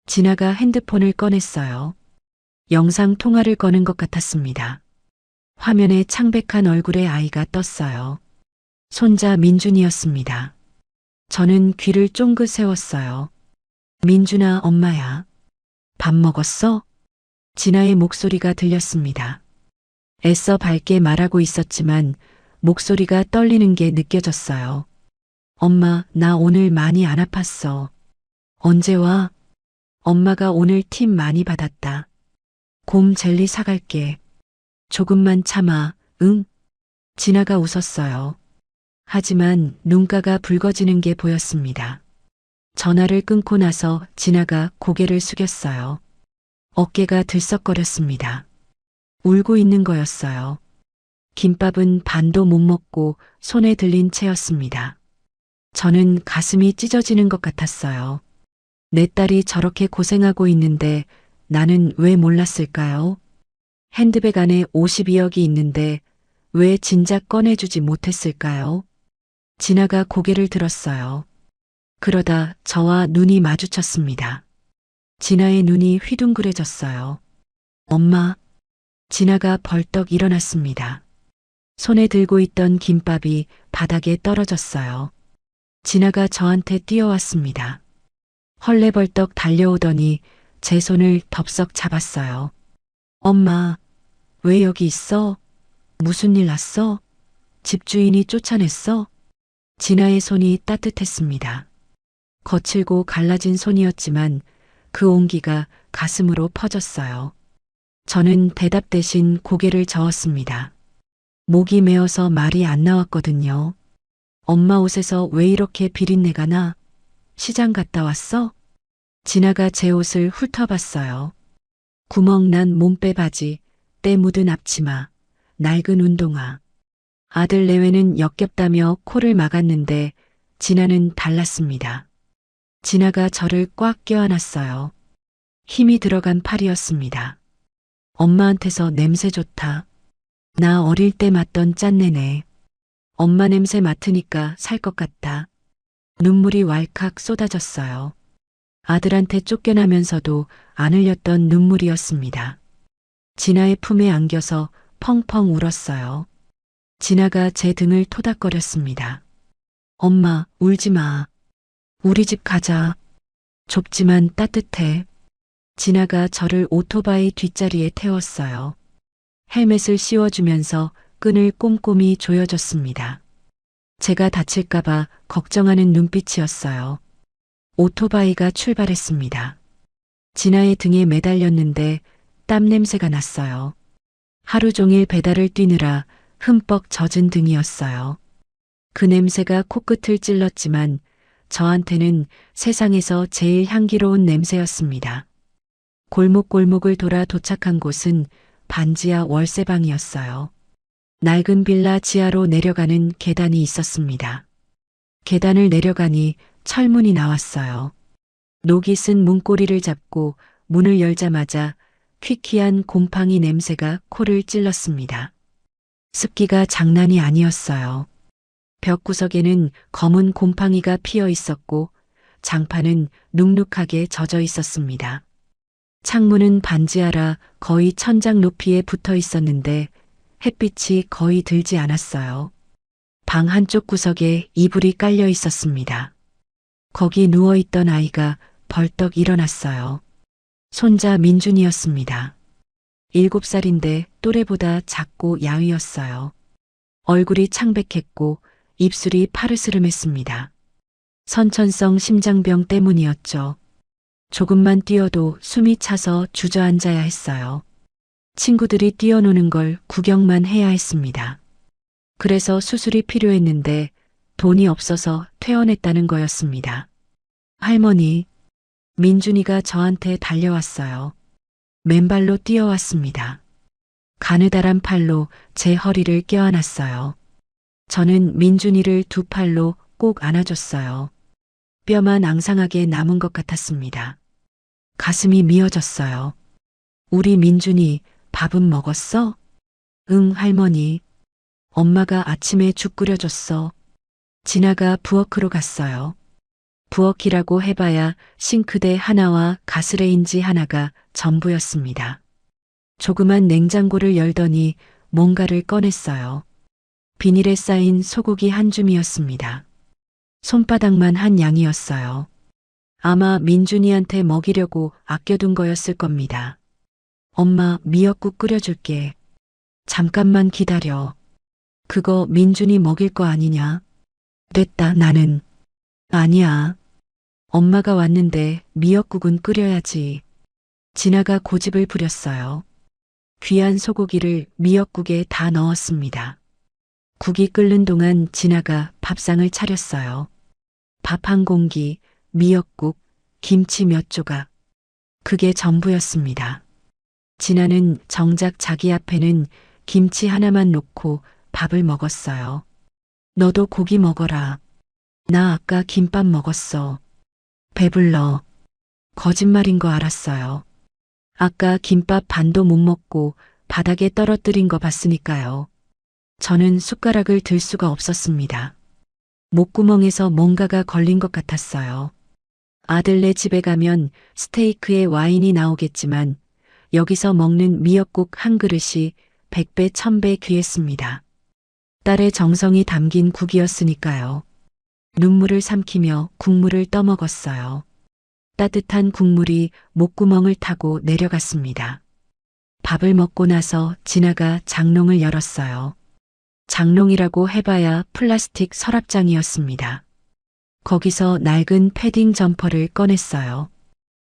진아가 핸드폰을 꺼냈어요. 영상 통화를 거는 것 같았습니다. 화면에 창백한 얼굴의 아이가 떴어요. 손자 민준이었습니다. 저는 귀를 쫑긋 세웠어요. 민준아, 엄마야. 밥 먹었어? 진아의 목소리가 들렸습니다. 애써 밝게 말하고 있었지만 목소리가 떨리는 게 느껴졌어요. 엄마, 나 오늘 많이 안 아팠어. 언제 와? 엄마가 오늘 팁 많이 받았다. 곰 젤리 사갈게. 조금만 참아, 응? 진아가 웃었어요. 하지만 눈가가 붉어지는 게 보였습니다. 전화를 끊고 나서 진아가 고개를 숙였어요. 어깨가 들썩거렸습니다. 울고 있는 거였어요. 김밥은 반도 못 먹고 손에 들린 채였습니다. 저는 가슴이 찢어지는 것 같았어요. 내 딸이 저렇게 고생하고 있는데 나는 왜 몰랐을까요? 핸드백 안에 52억이 있는데 왜 진작 꺼내주지 못했을까요? 진아가 고개를 들었어요. 그러다 저와 눈이 마주쳤습니다. 진아의 눈이 휘둥그레졌어요. 엄마. 진아가 벌떡 일어났습니다. 손에 들고 있던 김밥이 바닥에 떨어졌어요. 진아가 저한테 뛰어왔습니다. 헐레벌떡 달려오더니 제 손을 덥석 잡았어요. 엄마, 왜 여기 있어? 무슨 일 났어? 집주인이 쫓아냈어? 진아의 손이 따뜻했습니다. 거칠고 갈라진 손이었지만 그 온기가 가슴으로 퍼졌어요. 저는 대답 대신 고개를 저었습니다. 목이 메어서 말이 안 나왔거든요. 엄마 옷에서 왜 이렇게 비린내가 나? 시장 갔다 왔어? 진아가 제 옷을 훑어봤어요. 구멍난 몸빼 바지, 때 묻은 앞치마, 낡은 운동화. 아들 내외는 역겹다며 코를 막았는데 진아는 달랐습니다. 진아가 저를 꽉 껴안았어요. 힘이 들어간 팔이었습니다. 엄마한테서 냄새 좋다. 나 어릴 때 맡던 짠내네. 엄마 냄새 맡으니까 살 것 같다. 눈물이 왈칵 쏟아졌어요. 아들한테 쫓겨나면서도 안 흘렸던 눈물이었습니다. 진아의 품에 안겨서 펑펑 울었어요. 진아가 제 등을 토닥거렸습니다. 엄마, 울지 마. 우리 집 가자. 좁지만 따뜻해. 진아가 저를 오토바이 뒷자리에 태웠어요. 헬멧을 씌워주면서 끈을 꼼꼼히 조여줬습니다. 제가 다칠까봐 걱정하는 눈빛이었어요. 오토바이가 출발했습니다. 진아의 등에 매달렸는데 땀 냄새가 났어요. 하루 종일 배달을 뛰느라 흠뻑 젖은 등이었어요. 그 냄새가 코끝을 찔렀지만 저한테는 세상에서 제일 향기로운 냄새였습니다. 골목골목을 돌아 도착한 곳은 반지하 월세방이었어요. 낡은 빌라 지하로 내려가는 계단이 있었습니다. 계단을 내려가니 철문이 나왔어요. 녹이 쓴 문고리를 잡고 문을 열자마자 퀴퀴한 곰팡이 냄새가 코를 찔렀습니다. 습기가 장난이 아니었어요. 벽 구석에는 검은 곰팡이가 피어 있었고 장판은 눅눅하게 젖어 있었습니다. 창문은 반지하라 거의 천장 높이에 붙어 있었는데 햇빛이 거의 들지 않았어요. 방 한쪽 구석에 이불이 깔려 있었습니다. 거기 누워있던 아이가 벌떡 일어났어요. 손자 민준이었습니다. 7살인데 또래보다 작고 야위었어요. 얼굴이 창백했고 입술이 파르스름했습니다. 선천성 심장병 때문이었죠. 조금만 뛰어도 숨이 차서 주저앉아야 했어요. 친구들이 뛰어노는 걸 구경만 해야 했습니다. 그래서 수술이 필요했는데 돈이 없어서 퇴원했다는 거였습니다. 할머니, 민준이가 저한테 달려왔어요. 맨발로 뛰어왔습니다. 가느다란 팔로 제 허리를 껴안았어요. 저는 민준이를 두 팔로 꼭 안아줬어요. 뼈만 앙상하게 남은 것 같았습니다. 가슴이 미어졌어요. 우리 민준이 밥은 먹었어? 응, 할머니. 엄마가 아침에 죽 끓여줬어. 진아가 부엌으로 갔어요. 부엌이라고 해봐야 싱크대 하나와 가스레인지 하나가 전부였습니다. 조그만 냉장고를 열더니 뭔가를 꺼냈어요. 비닐에 쌓인 소고기 한 줌이었습니다. 손바닥만 한 양이었어요. 아마 민준이한테 먹이려고 아껴둔 거였을 겁니다. 엄마, 미역국 끓여줄게. 잠깐만 기다려. 그거 민준이 먹일 거 아니냐? 됐다, 나는. 아니야. 엄마가 왔는데 미역국은 끓여야지. 진아가 고집을 부렸어요. 귀한 소고기를 미역국에 다 넣었습니다. 국이 끓는 동안 진아가 밥상을 차렸어요. 밥 한 공기, 미역국, 김치 몇 조각. 그게 전부였습니다. 진아는 정작 자기 앞에는 김치 하나만 놓고 밥을 먹었어요. 너도 고기 먹어라. 나 아까 김밥 먹었어. 배불러. 거짓말인 거 알았어요. 아까 김밥 반도 못 먹고 바닥에 떨어뜨린 거 봤으니까요. 저는 숟가락을 들 수가 없었습니다. 목구멍에서 뭔가가 걸린 것 같았어요. 아들네 집에 가면 스테이크에 와인이 나오겠지만 여기서 먹는 미역국 한 그릇이 100배, 1000배 귀했습니다. 딸의 정성이 담긴 국이었으니까요. 눈물을 삼키며 국물을 떠먹었어요. 따뜻한 국물이 목구멍을 타고 내려갔습니다. 밥을 먹고 나서 진아가 장롱을 열었어요. 장롱이라고 해봐야 플라스틱 서랍장이었습니다. 거기서 낡은 패딩 점퍼를 꺼냈어요.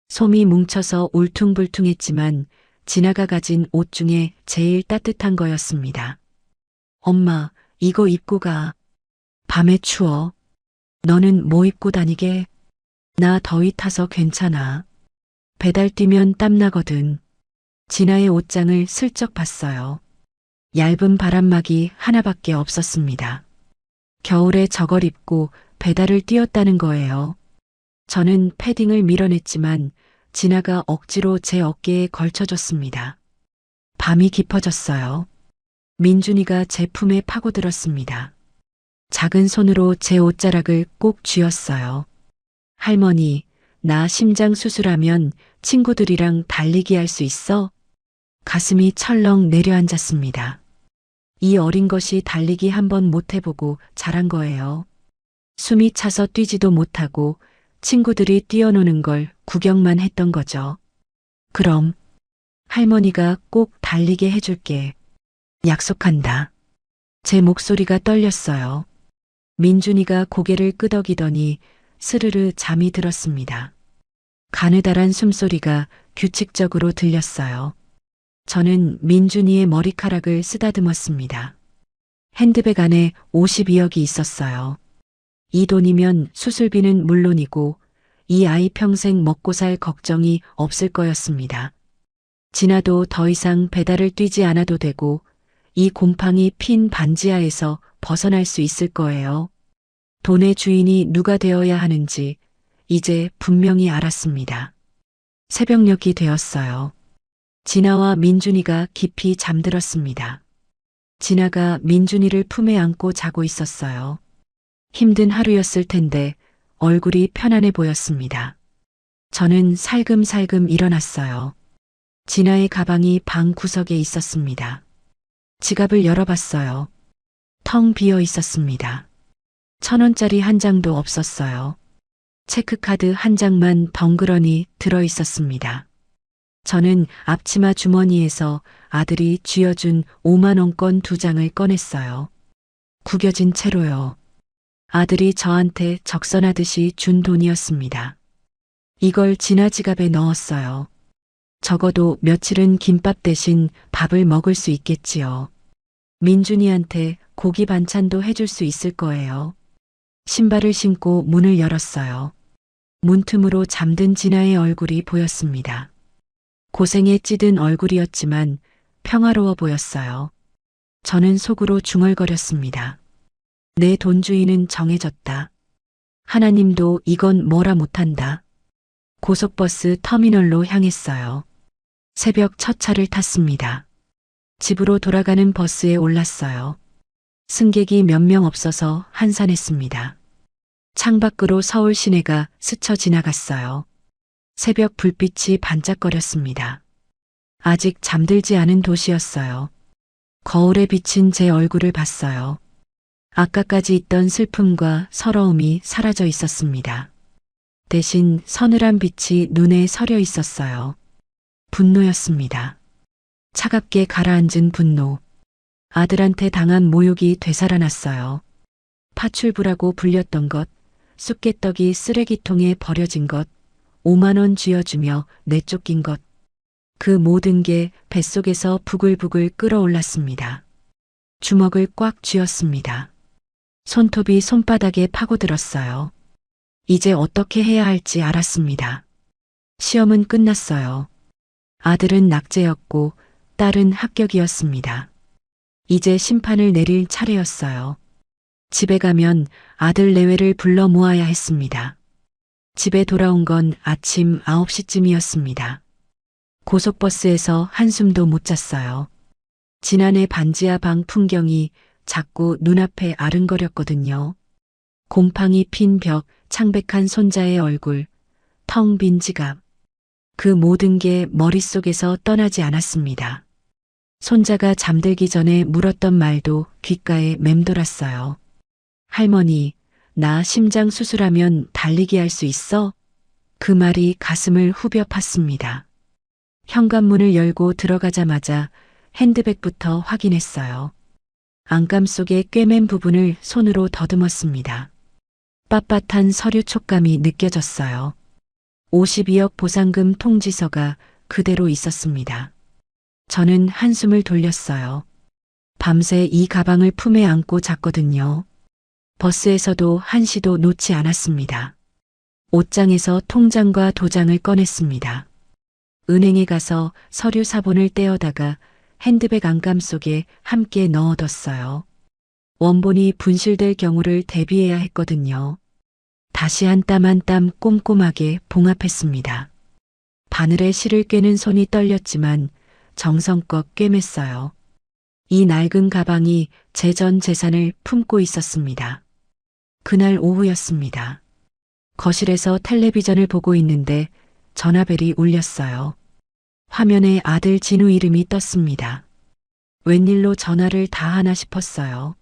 솜이 뭉쳐서 울퉁불퉁했지만 진아가 가진 옷 중에 제일 따뜻한 거였습니다. 엄마, 이거 입고 가. 밤에 추워. 너는 뭐 입고 다니게? 나 더위 타서 괜찮아. 배달 뛰면 땀나거든. 진아의 옷장을 슬쩍 봤어요. 얇은 바람막이 하나밖에 없었습니다. 겨울에 저걸 입고 배달을 뛰었다는 거예요. 저는 패딩을 밀어냈지만 진아가 억지로 제 어깨에 걸쳐줬습니다. 밤이 깊어졌어요. 민준이가 제 품에 파고들었습니다. 작은 손으로 제 옷자락을 꼭 쥐었어요. 할머니, 나 심장 수술하면 친구들이랑 달리기 할 수 있어? 가슴이 철렁 내려앉았습니다. 이 어린 것이 달리기 한번 못 해보고 자란 거예요. 숨이 차서 뛰지도 못하고 친구들이 뛰어노는 걸 구경만 했던 거죠. 그럼 할머니가 꼭 달리게 해줄게. 약속한다. 제 목소리가 떨렸어요. 민준이가 고개를 끄덕이더니 스르르 잠이 들었습니다. 가느다란 숨소리가 규칙적으로 들렸어요. 저는 민준이의 머리카락을 쓰다듬었습니다. 핸드백 안에 52억이 있었어요. 이 돈이면 수술비는 물론이고 이 아이 평생 먹고 살 걱정이 없을 거였습니다. 진아도 더 이상 배달을 뛰지 않아도 되고 이 곰팡이 핀 반지하에서 벗어날 수 있을 거예요. 돈의 주인이 누가 되어야 하는지 이제 분명히 알았습니다. 새벽녘이 되었어요. 진아와 민준이가 깊이 잠들었습니다. 진아가 민준이를 품에 안고 자고 있었어요. 힘든 하루였을 텐데 얼굴이 편안해 보였습니다. 저는 살금살금 일어났어요. 진아의 가방이 방 구석에 있었습니다. 지갑을 열어봤어요. 텅 비어 있었습니다. 1,000원짜리 한 장도 없었어요. 체크카드 한 장만 덩그러니 들어 있었습니다. 저는 앞치마 주머니에서 아들이 쥐어준 5만원권 2장을 꺼냈어요. 구겨진 채로요. 아들이 저한테 적선하듯이 준 돈이었습니다. 이걸 진아 지갑에 넣었어요. 적어도 며칠은 김밥 대신 밥을 먹을 수 있겠지요. 민준이한테 고기 반찬도 해줄 수 있을 거예요. 신발을 신고 문을 열었어요. 문틈으로 잠든 진아의 얼굴이 보였습니다. 고생에 찌든 얼굴이었지만 평화로워 보였어요. 저는 속으로 중얼거렸습니다. 내 돈주인은 정해졌다. 하나님도 이건 뭐라 못한다. 고속버스 터미널로 향했어요. 새벽 첫 차를 탔습니다. 집으로 돌아가는 버스에 올랐어요. 승객이 몇 명 없어서 한산했습니다. 창밖으로 서울 시내가 스쳐 지나갔어요. 새벽 불빛이 반짝거렸습니다. 아직 잠들지 않은 도시였어요. 거울에 비친 제 얼굴을 봤어요. 아까까지 있던 슬픔과 서러움이 사라져 있었습니다. 대신 서늘한 빛이 눈에 서려 있었어요. 분노였습니다. 차갑게 가라앉은 분노. 아들한테 당한 모욕이 되살아났어요. 파출부라고 불렸던 것, 쑥개떡이 쓰레기통에 버려진 것, 5만원 쥐어주며 내쫓긴 것. 그 모든 게 뱃속에서 부글부글 끓어올랐습니다. 주먹을 꽉 쥐었습니다. 손톱이 손바닥에 파고들었어요. 이제 어떻게 해야 할지 알았습니다. 시험은 끝났어요. 아들은 낙제였고 딸은 합격이었습니다. 이제 심판을 내릴 차례였어요. 집에 가면 아들 내외를 불러 모아야 했습니다. 집에 돌아온 건 아침 9시쯤이었습니다. 고속버스에서 한숨도 못 잤어요. 지난해 반지하 방 풍경이 자꾸 눈앞에 아른거렸거든요. 곰팡이 핀 벽, 창백한 손자의 얼굴, 텅 빈 지갑. 그 모든 게 머릿속에서 떠나지 않았습니다. 손자가 잠들기 전에 물었던 말도 귓가에 맴돌았어요. 할머니, 나 심장 수술하면 달리기 할 수 있어? 그 말이 가슴을 후벼 팠습니다. 현관문을 열고 들어가자마자 핸드백부터 확인했어요. 안감 속에 꿰맨 부분을 손으로 더듬었습니다. 빳빳한 서류 촉감이 느껴졌어요. 52억 보상금 통지서가 그대로 있었습니다. 저는 한숨을 돌렸어요. 밤새 이 가방을 품에 안고 잤거든요. 버스에서도 한시도 놓지 않았습니다. 옷장에서 통장과 도장을 꺼냈습니다. 은행에 가서 서류 사본을 떼어다가 핸드백 안감 속에 함께 넣어뒀어요. 원본이 분실될 경우를 대비해야 했거든요. 다시 한 땀 한 땀 꼼꼼하게 봉합했습니다. 바늘에 실을 꿰는 손이 떨렸지만 정성껏 꿰맸어요. 이 낡은 가방이 제 전 재산을 품고 있었습니다. 그날 오후였습니다. 거실에서 텔레비전을 보고 있는데 전화벨이 울렸어요. 화면에 아들 진우 이름이 떴습니다. 웬일로 전화를 다 하나 싶었어요.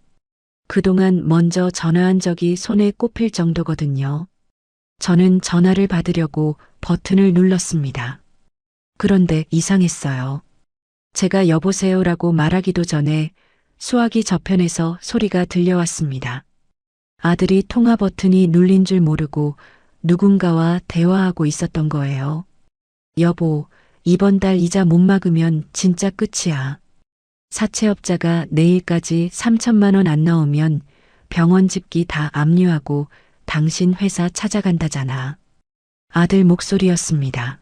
그동안 먼저 전화한 적이 손에 꼽힐 정도거든요. 저는 전화를 받으려고 버튼을 눌렀습니다. 그런데 이상했어요. 제가 여보세요라고 말하기도 전에 수화기 저편에서 소리가 들려왔습니다. 아들이 통화 버튼이 눌린 줄 모르고 누군가와 대화하고 있었던 거예요. 여보, 이번 달 이자 못 막으면 진짜 끝이야. 사채업자가 내일까지 3천만 원 안 나오면 병원 집기 다 압류하고 당신 회사 찾아간다잖아. 아들 목소리였습니다.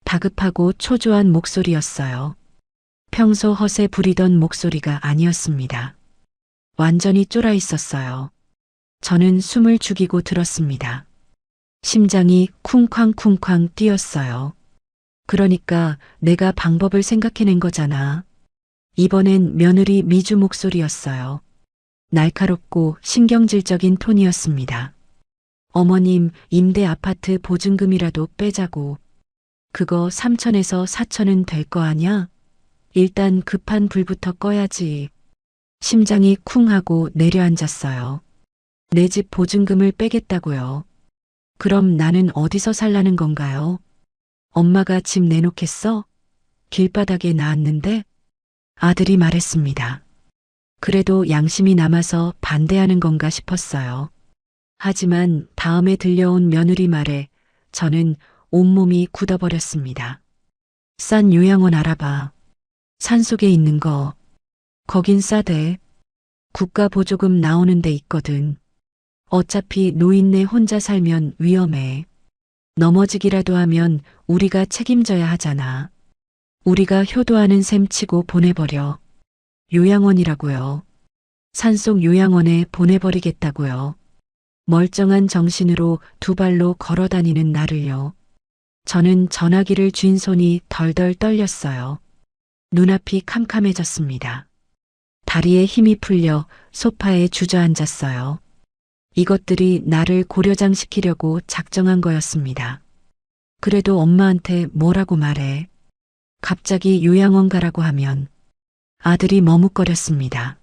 다급하고 초조한 목소리였어요. 평소 허세 부리던 목소리가 아니었습니다. 완전히 쫄아 있었어요. 저는 숨을 죽이고 들었습니다. 심장이 쿵쾅쿵쾅 뛰었어요. 그러니까 내가 방법을 생각해낸 거잖아. 이번엔 며느리 미주 목소리였어요. 날카롭고 신경질적인 톤이었습니다. 어머님, 임대 아파트 보증금이라도 빼자고. 그거 3천에서 4천은 될 거 아냐? 일단 급한 불부터 꺼야지. 심장이 쿵 하고 내려앉았어요. 내 집 보증금을 빼겠다고요. 그럼 나는 어디서 살라는 건가요? 엄마가 집 내놓겠어? 길바닥에 낳았는데? 아들이 말했습니다. 그래도 양심이 남아서 반대하는 건가 싶었어요. 하지만 다음에 들려온 며느리 말에 저는 온몸이 굳어버렸습니다. 싼 요양원 알아봐. 산속에 있는 거. 거긴 싸대. 국가 보조금 나오는 데 있거든. 어차피 노인네 혼자 살면 위험해. 넘어지기라도 하면 우리가 책임져야 하잖아. 우리가 효도하는 셈 치고 보내버려. 요양원이라고요. 산속 요양원에 보내버리겠다고요. 멀쩡한 정신으로 두 발로 걸어다니는 나를요. 저는 전화기를 쥔 손이 덜덜 떨렸어요. 눈앞이 캄캄해졌습니다. 다리에 힘이 풀려 소파에 주저앉았어요. 이것들이 나를 고려장시키려고 작정한 거였습니다. 그래도 엄마한테 뭐라고 말해. 갑자기 요양원 가라고 하면 아들이 머뭇거렸습니다.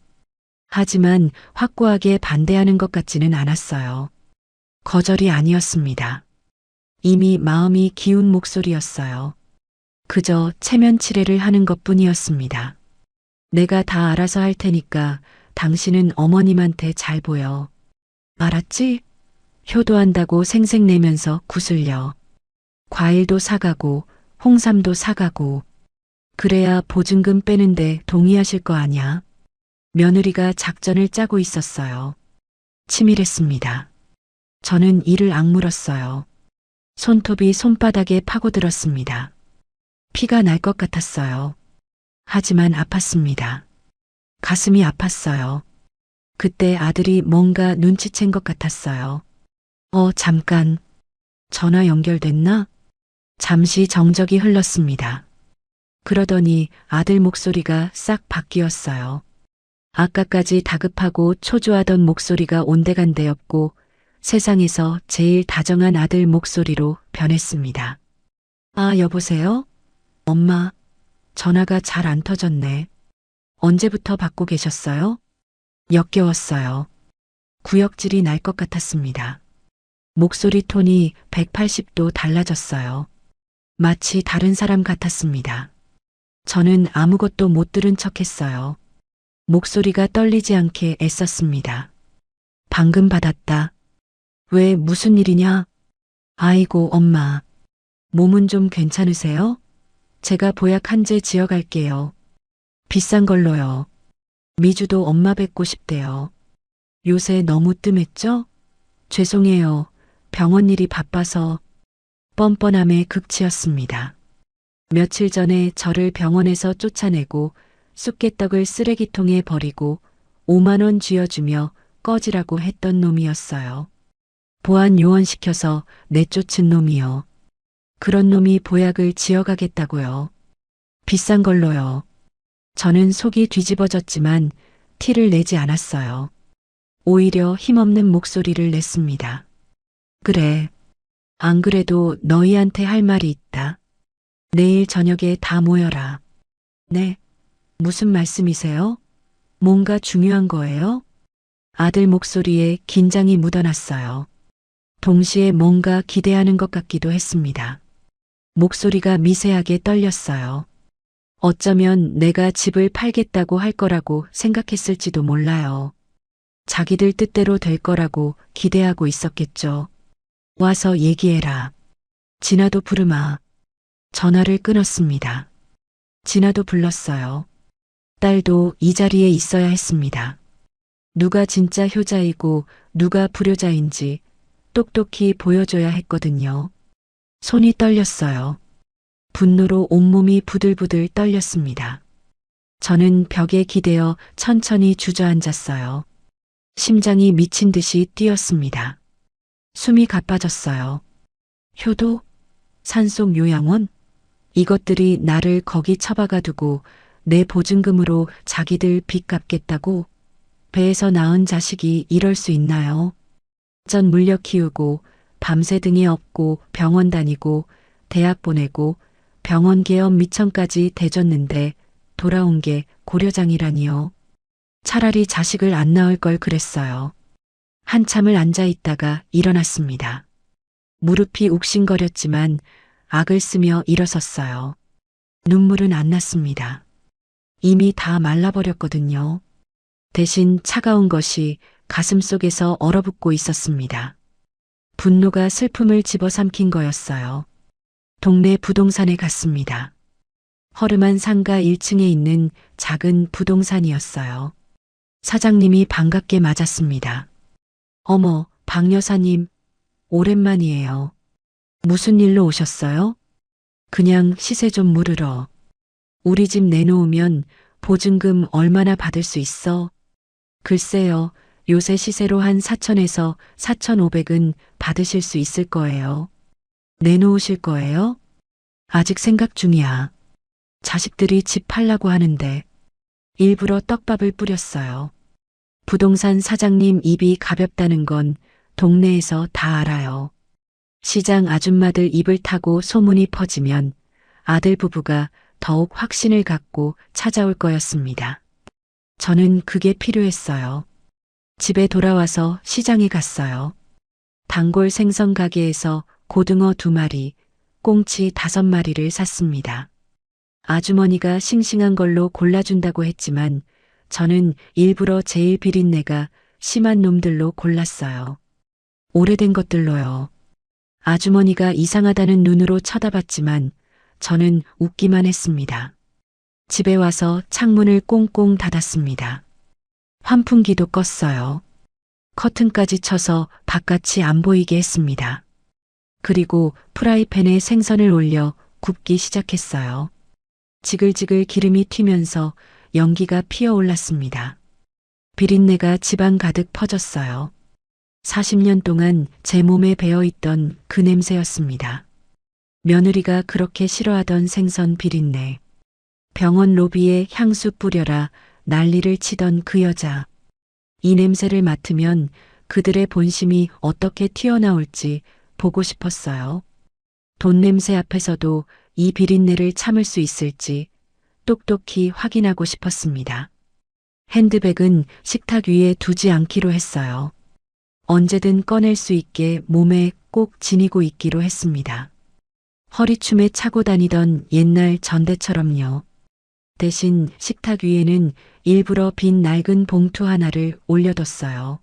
하지만 확고하게 반대하는 것 같지는 않았어요. 거절이 아니었습니다. 이미 마음이 기운 목소리였어요. 그저 체면 치레를 하는 것뿐이었습니다. 내가 다 알아서 할 테니까 당신은 어머님한테 잘 보여. 알았지? 효도한다고 생색내면서 구슬려. 과일도 사가고 홍삼도 사가고. 그래야 보증금 빼는데 동의하실 거 아냐? 며느리가 작전을 짜고 있었어요. 치밀했습니다. 저는 이를 악물었어요. 손톱이 손바닥에 파고들었습니다. 피가 날 것 같았어요. 하지만 아팠습니다. 가슴이 아팠어요. 그때 아들이 뭔가 눈치챈 것 같았어요. 잠깐. 전화 연결됐나? 잠시 정적이 흘렀습니다. 그러더니 아들 목소리가 싹 바뀌었어요. 아까까지 다급하고 초조하던 목소리가 온데간데 없고 세상에서 제일 다정한 아들 목소리로 변했습니다. 아, 여보세요? 엄마, 전화가 잘 안 터졌네. 언제부터 받고 계셨어요? 역겨웠어요. 구역질이 날 것 같았습니다. 목소리 톤이 180도 달라졌어요. 마치 다른 사람 같았습니다. 저는 아무것도 못 들은 척했어요. 목소리가 떨리지 않게 애썼습니다. 방금 받았다. 왜 무슨 일이냐? 아이고 엄마. 몸은 좀 괜찮으세요? 제가 보약 한 제 지어갈게요. 비싼 걸로요. 미주도 엄마 뵙고 싶대요. 요새 너무 뜸했죠? 죄송해요. 병원 일이 바빠서. 뻔뻔함의 극치였습니다. 며칠 전에 저를 병원에서 쫓아내고 쑥개떡을 쓰레기통에 버리고 5만 원 쥐어주며 꺼지라고 했던 놈이었어요. 보안 요원시켜서 내쫓은 놈이요. 그런 놈이 보약을 지어가겠다고요. 비싼 걸로요. 저는 속이 뒤집어졌지만 티를 내지 않았어요. 오히려 힘없는 목소리를 냈습니다. 그래. 안 그래도 너희한테 할 말이 있다. 내일 저녁에 다 모여라. 네. 무슨 말씀이세요? 뭔가 중요한 거예요? 아들 목소리에 긴장이 묻어났어요. 동시에 뭔가 기대하는 것 같기도 했습니다. 목소리가 미세하게 떨렸어요. 어쩌면 내가 집을 팔겠다고 할 거라고 생각했을지도 몰라요. 자기들 뜻대로 될 거라고 기대하고 있었겠죠. 와서 얘기해라. 진아도 부르마. 전화를 끊었습니다. 진아도 불렀어요. 딸도 이 자리에 있어야 했습니다. 누가 진짜 효자이고 누가 불효자인지 똑똑히 보여줘야 했거든요. 손이 떨렸어요. 분노로 온몸이 부들부들 떨렸습니다. 저는 벽에 기대어 천천히 주저앉았어요. 심장이 미친 듯이 뛰었습니다. 숨이 가빠졌어요. 효도? 산속 요양원? 이것들이 나를 거기 처박아 두고 내 보증금으로 자기들 빚 갚겠다고? 배에서 낳은 자식이 이럴 수 있나요? 전 물려 키우고 밤새 등에 업고 병원 다니고 대학 보내고 병원 개업 미천까지 대줬는데 돌아온 게 고려장이라니요. 차라리 자식을 안 낳을 걸 그랬어요. 한참을 앉아 있다가 일어났습니다. 무릎이 욱신거렸지만 악을 쓰며 일어섰어요. 눈물은 안 났습니다. 이미 다 말라버렸거든요. 대신 차가운 것이 가슴속에서 얼어붙고 있었습니다. 분노가 슬픔을 집어삼킨 거였어요. 동네 부동산에 갔습니다. 허름한 상가 1층에 있는 작은 부동산이었어요. 사장님이 반갑게 맞았습니다. 어머, 박 여사님, 오랜만이에요. 무슨 일로 오셨어요? 그냥 시세 좀 물으러. 우리 집 내놓으면 보증금 얼마나 받을 수 있어? 글쎄요, 요새 시세로 한 4천에서 4,500은 받으실 수 있을 거예요. 내놓으실 거예요? 아직 생각 중이야. 자식들이 집 팔라고 하는데 일부러 떡밥을 뿌렸어요. 부동산 사장님 입이 가볍다는 건 동네에서 다 알아요. 시장 아줌마들 입을 타고 소문이 퍼지면 아들 부부가 더욱 확신을 갖고 찾아올 거였습니다. 저는 그게 필요했어요. 집에 돌아와서 시장에 갔어요. 단골 생선 가게에서 고등어 2마리, 꽁치 5마리를 샀습니다. 아주머니가 싱싱한 걸로 골라준다고 했지만 저는 일부러 제일 비린내가 심한 놈들로 골랐어요. 오래된 것들로요. 아주머니가 이상하다는 눈으로 쳐다봤지만 저는 웃기만 했습니다. 집에 와서 창문을 꽁꽁 닫았습니다. 환풍기도 껐어요. 커튼까지 쳐서 바깥이 안 보이게 했습니다. 그리고 프라이팬에 생선을 올려 굽기 시작했어요. 지글지글 기름이 튀면서 연기가 피어올랐습니다. 비린내가 집안 가득 퍼졌어요. 40년 동안 제 몸에 배어있던 그 냄새였습니다. 며느리가 그렇게 싫어하던 생선 비린내. 병원 로비에 향수 뿌려라 난리를 치던 그 여자. 이 냄새를 맡으면 그들의 본심이 어떻게 튀어나올지 보고 싶었어요. 돈 냄새 앞에서도 이 비린내를 참을 수 있을지 똑똑히 확인하고 싶었습니다. 핸드백은 식탁 위에 두지 않기로 했어요. 언제든 꺼낼 수 있게 몸에 꼭 지니고 있기로 했습니다. 허리춤에 차고 다니던 옛날 전대처럼요. 대신 식탁 위에는 일부러 빈 낡은 봉투 하나를 올려뒀어요.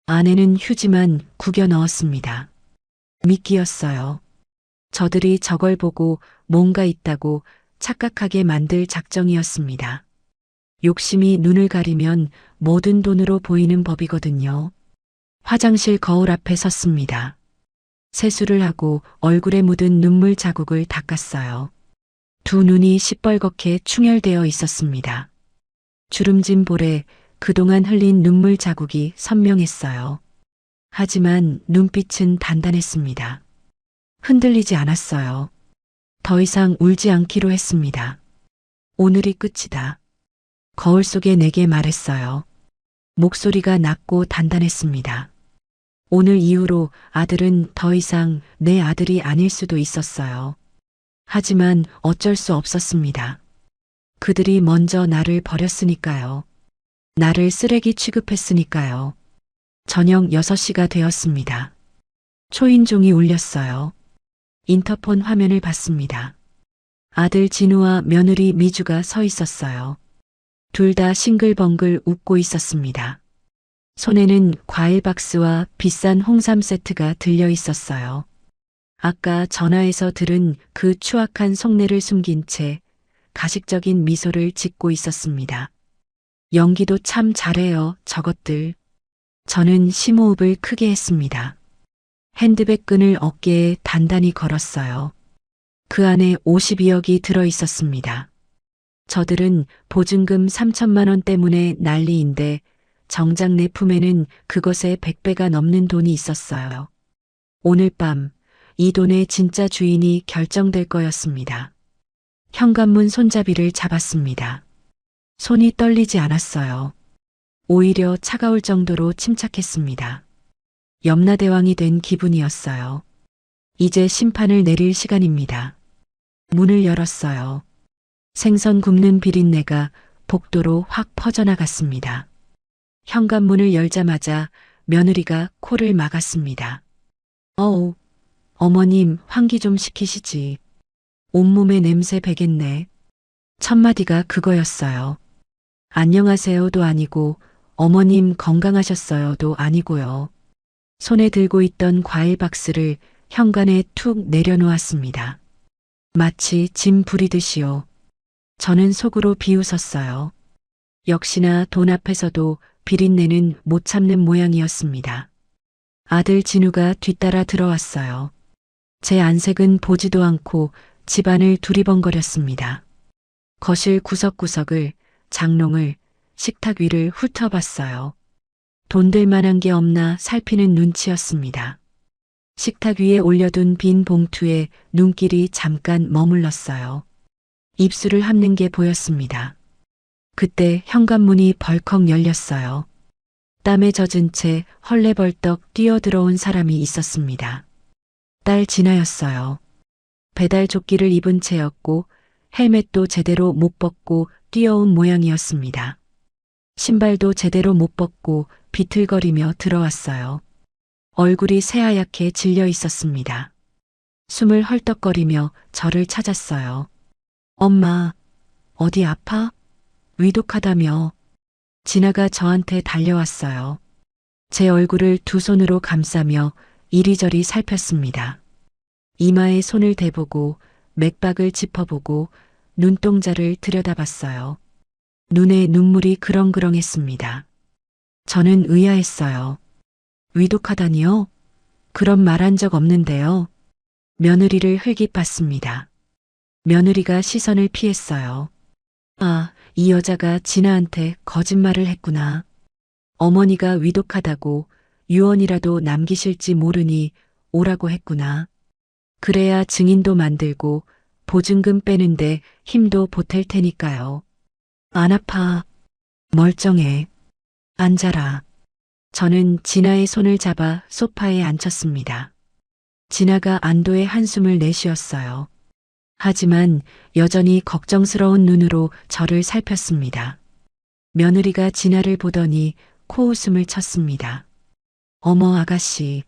안에는 휴지만 구겨 넣었습니다. 미끼였어요. 저들이 저걸 보고 뭔가 있다고 착각하게 만들 작정이었습니다. 욕심이 눈을 가리면 모든 돈으로 보이는 법이거든요. 화장실 거울 앞에 섰습니다. 세수를 하고 얼굴에 묻은 눈물 자국을 닦았어요. 두 눈이 시뻘겋게 충혈되어 있었습니다. 주름진 볼에 그동안 흘린 눈물 자국이 선명했어요. 하지만 눈빛은 단단했습니다. 흔들리지 않았어요. 더 이상 울지 않기로 했습니다. 오늘이 끝이다. 거울 속에 내게 말했어요. 목소리가 낮고 단단했습니다. 오늘 이후로 아들은 더 이상 내 아들이 아닐 수도 있었어요. 하지만 어쩔 수 없었습니다. 그들이 먼저 나를 버렸으니까요. 나를 쓰레기 취급했으니까요. 저녁 6시가 되었습니다. 초인종이 울렸어요. 인터폰 화면을 봤습니다. 아들 진우와 며느리 미주가 서 있었어요. 둘 다 싱글벙글 웃고 있었습니다. 손에는 과일 박스와 비싼 홍삼 세트가 들려 있었어요. 아까 전화에서 들은 그 추악한 속내를 숨긴 채 가식적인 미소를 짓고 있었습니다. 연기도 참 잘해요, 저것들. 저는 심호흡을 크게 했습니다. 핸드백 끈을 어깨에 단단히 걸었어요. 그 안에 52억이 들어 있었습니다. 저들은 보증금 3천만 원 때문에 난리인데 정작 내 품에는 그것의 100배가 넘는 돈이 있었어요. 오늘 밤 이 돈의 진짜 주인이 결정될 거였습니다. 현관문 손잡이를 잡았습니다. 손이 떨리지 않았어요. 오히려 차가울 정도로 침착했습니다. 염라대왕이 된 기분이었어요. 이제 심판을 내릴 시간입니다. 문을 열었어요. 생선 굽는 비린내가 복도로 확 퍼져나갔습니다. 현관문을 열자마자 며느리가 코를 막았습니다. 어우, 어머님 환기 좀 시키시지. 온몸에 냄새 배겠네. 첫마디가 그거였어요. 안녕하세요도 아니고 어머님 건강하셨어요도 아니고요. 손에 들고 있던 과일 박스를 현관에 툭 내려놓았습니다. 마치 짐 부리듯이요. 저는 속으로 비웃었어요. 역시나 돈 앞에서도 비린내는 못 참는 모양이었습니다. 아들 진우가 뒤따라 들어왔어요. 제 안색은 보지도 않고 집안을 두리번거렸습니다. 거실 구석구석을, 장롱을, 식탁 위를 훑어봤어요. 돈 될 만한 게 없나 살피는 눈치였습니다. 식탁 위에 올려둔 빈 봉투에 눈길이 잠깐 머물렀어요. 입술을 함는 게 보였습니다. 그때 현관문이 벌컥 열렸어요. 땀에 젖은 채 헐레벌떡 뛰어들어온 사람이 있었습니다. 딸 진아였어요. 배달 조끼를 입은 채였고 헬멧도 제대로 못 벗고 뛰어온 모양이었습니다. 신발도 제대로 못 벗고 비틀거리며 들어왔어요. 얼굴이 새하얗게 질려 있었습니다. 숨을 헐떡거리며 저를 찾았어요. 엄마, 어디 아파? 위독하다며. 진아가 저한테 달려왔어요. 제 얼굴을 두 손으로 감싸며 이리저리 살폈습니다. 이마에 손을 대보고 맥박을 짚어보고 눈동자를 들여다봤어요. 눈에 눈물이 그렁그렁했습니다. 저는 의아했어요. 위독하다니요? 그런 말 한 적 없는데요. 며느리를 흘깃봤습니다. 며느리가 시선을 피했어요. 아, 이 여자가 진아한테 거짓말을 했구나. 어머니가 위독하다고 유언이라도 남기실지 모르니 오라고 했구나. 그래야 증인도 만들고 보증금 빼는데 힘도 보탤 테니까요. 안 아파. 멀쩡해. 앉아라. 저는 진아의 손을 잡아 소파에 앉혔습니다. 진아가 안도의 한숨을 내쉬었어요. 하지만 여전히 걱정스러운 눈으로 저를 살폈습니다. 며느리가 진아를 보더니 코웃음을 쳤습니다. 어머 아가씨,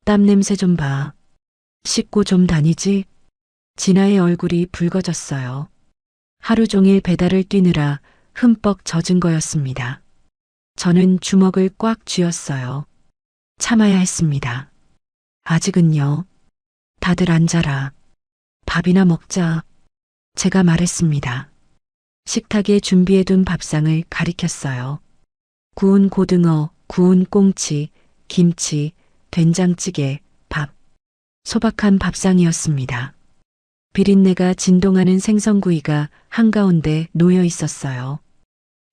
땀 냄새 좀 봐. 씻고 좀 다니지? 진아의 얼굴이 붉어졌어요. 하루 종일 배달을 뛰느라 흠뻑 젖은 거였습니다. 저는 주먹을 꽉 쥐었어요. 참아야 했습니다. 아직은요. 다들 앉아라. 밥이나 먹자. 제가 말했습니다. 식탁에 준비해둔 밥상을 가리켰어요. 구운 고등어, 구운 꽁치, 김치, 된장찌개, 밥. 소박한 밥상이었습니다. 비린내가 진동하는 생선구이가 한가운데 놓여 있었어요.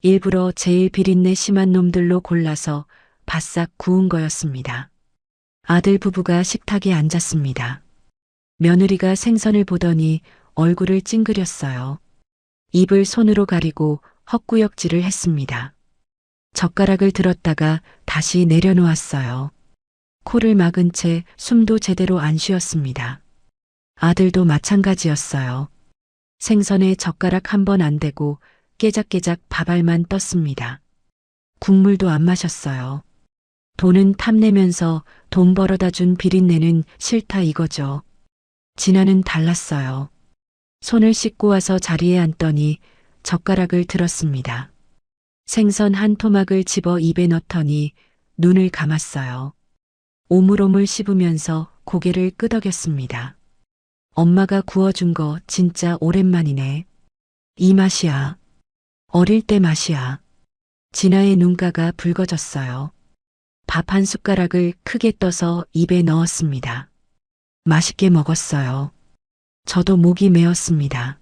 일부러 제일 비린내 심한 놈들로 골라서 바싹 구운 거였습니다. 아들 부부가 식탁에 앉았습니다. 며느리가 생선을 보더니 얼굴을 찡그렸어요. 입을 손으로 가리고 헛구역질을 했습니다. 젓가락을 들었다가 다시 내려놓았어요. 코를 막은 채 숨도 제대로 안 쉬었습니다. 아들도 마찬가지였어요. 생선에 젓가락 한 번 안 대고 깨작깨작 밥알만 떴습니다. 국물도 안 마셨어요. 돈은 탐내면서 돈 벌어다 준 비린내는 싫다 이거죠. 진아는 달랐어요. 손을 씻고 와서 자리에 앉더니 젓가락을 들었습니다. 생선 한 토막을 집어 입에 넣더니 눈을 감았어요. 오물오물 씹으면서 고개를 끄덕였습니다. 엄마가 구워준 거 진짜 오랜만이네. 이 맛이야. 어릴 때 맛이야. 진아의 눈가가 붉어졌어요. 밥 한 숟가락을 크게 떠서 입에 넣었습니다. 맛있게 먹었어요. 저도 목이 메었습니다.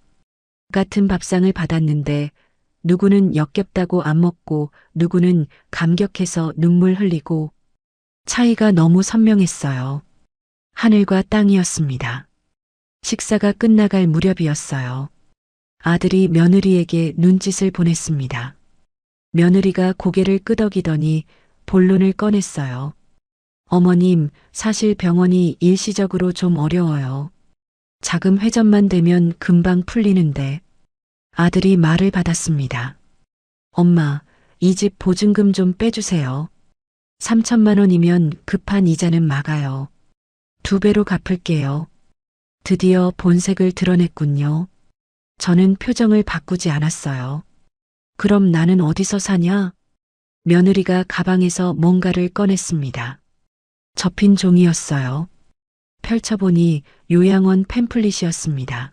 같은 밥상을 받았는데 누구는 역겹다고 안 먹고 누구는 감격해서 눈물 흘리고 차이가 너무 선명했어요. 하늘과 땅이었습니다. 식사가 끝나갈 무렵이었어요. 아들이 며느리에게 눈짓을 보냈습니다. 며느리가 고개를 끄덕이더니 본론을 꺼냈어요. 어머님, 사실 병원이 일시적으로 좀 어려워요. 자금 회전만 되면 금방 풀리는데. 아들이 말을 받았습니다. 엄마, 이 집 보증금 좀 빼주세요. 3천만 원이면 급한 이자는 막아요. 2배로 갚을게요. 드디어 본색을 드러냈군요. 저는 표정을 바꾸지 않았어요. 그럼 나는 어디서 사냐? 며느리가 가방에서 뭔가를 꺼냈습니다. 접힌 종이였어요. 펼쳐보니 요양원 팸플릿이었습니다.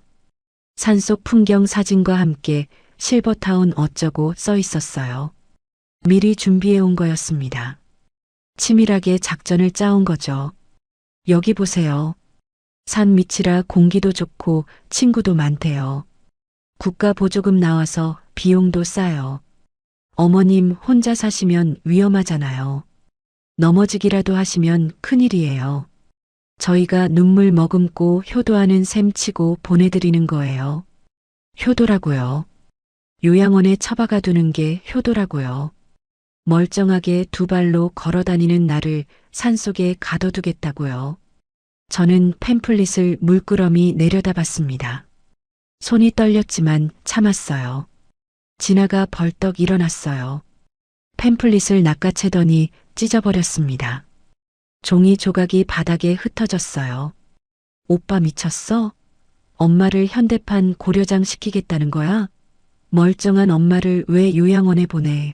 산속 풍경 사진과 함께 실버타운 어쩌고 써 있었어요. 미리 준비해 온 거였습니다. 치밀하게 작전을 짜온 거죠. 여기 보세요. 산 밑이라 공기도 좋고 친구도 많대요. 국가 보조금 나와서 비용도 싸요. 어머님 혼자 사시면 위험하잖아요. 넘어지기라도 하시면 큰일이에요. 저희가 눈물 머금고 효도하는 셈 치고 보내드리는 거예요. 효도라고요. 요양원에 처박아 두는 게 효도라고요. 멀쩡하게 2발로 걸어다니는 나를 산속에 가둬두겠다고요. 저는 팸플릿을 물끄러미 내려다봤습니다. 손이 떨렸지만 참았어요. 진아가 벌떡 일어났어요. 팸플릿을 낚아채더니 찢어버렸습니다. 종이 조각이 바닥에 흩어졌어요. 오빠 미쳤어? 엄마를 현대판 고려장 시키겠다는 거야? 멀쩡한 엄마를 왜 요양원에 보내?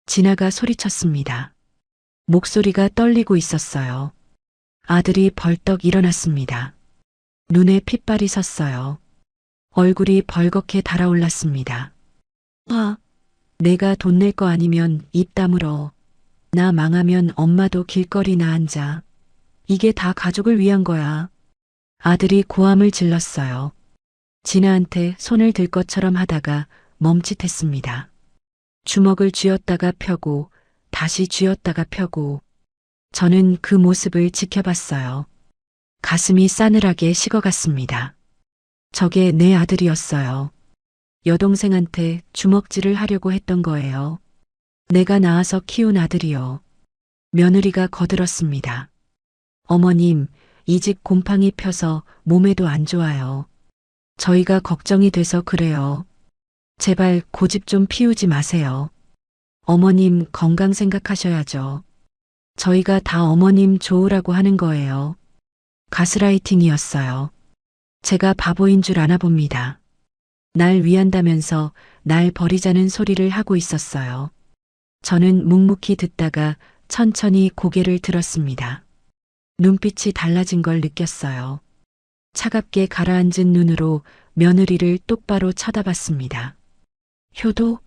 진아가 소리쳤습니다. 목소리가 떨리고 있었어요. 아들이 벌떡 일어났습니다. 눈에 핏발이 섰어요. 얼굴이 벌겋게 달아올랐습니다. 내가 돈 낼 거 아니면 입 다물어. 나 망하면 엄마도 길거리 나 앉아. 이게 다 가족을 위한 거야. 아들이 고함을 질렀어요. 진아한테 손을 들 것처럼 하다가 멈칫했습니다. 주먹을 쥐었다가 펴고 다시 쥐었다가 펴고 저는 그 모습을 지켜봤어요. 가슴이 싸늘하게 식어갔습니다. 저게 내 아들이었어요. 여동생한테 주먹질을 하려고 했던 거예요. 내가 낳아서 키운 아들이요. 며느리가 거들었습니다. 어머님, 이 집 곰팡이 펴서 몸에도 안 좋아요. 저희가 걱정이 돼서 그래요. 제발 고집 좀 피우지 마세요. 어머님 건강 생각하셔야죠. 저희가 다 어머님 좋으라고 하는 거예요. 가스라이팅이었어요. 제가 바보인 줄 아나 봅니다. 날 위한다면서 날 버리자는 소리를 하고 있었어요. 저는 묵묵히 듣다가 천천히 고개를 들었습니다. 눈빛이 달라진 걸 느꼈어요. 차갑게 가라앉은 눈으로 며느리를 똑바로 쳐다봤습니다. 효도?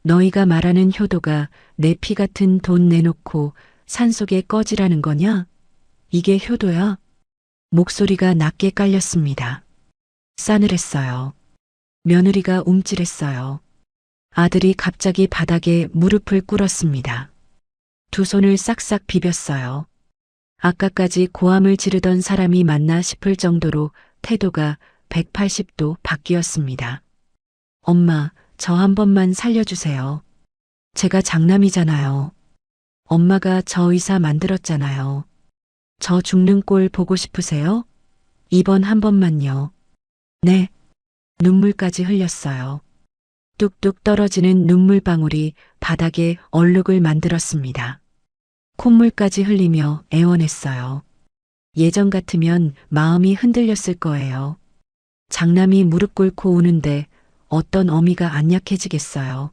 너희가 말하는 효도가 내 피 같은 돈 내놓고 산속에 꺼지라는 거냐? 이게 효도야? 목소리가 낮게 깔렸습니다. 싸늘했어요. 며느리가 움찔했어요. 아들이 갑자기 바닥에 무릎을 꿇었습니다. 두 손을 싹싹 비볐어요. 아까까지 고함을 지르던 사람이 맞나 싶을 정도로 태도가 180도 바뀌었습니다. 엄마, 저 한 번만 살려주세요. 제가 장남이잖아요. 엄마가 저 의사 만들었잖아요. 저 죽는 꼴 보고 싶으세요? 이번 한 번만요. 네. 눈물까지 흘렸어요. 뚝뚝 떨어지는 눈물방울이 바닥에 얼룩을 만들었습니다. 콧물까지 흘리며 애원했어요. 예전 같으면 마음이 흔들렸을 거예요. 장남이 무릎 꿇고 우는데 어떤 어미가 안 약해지겠어요.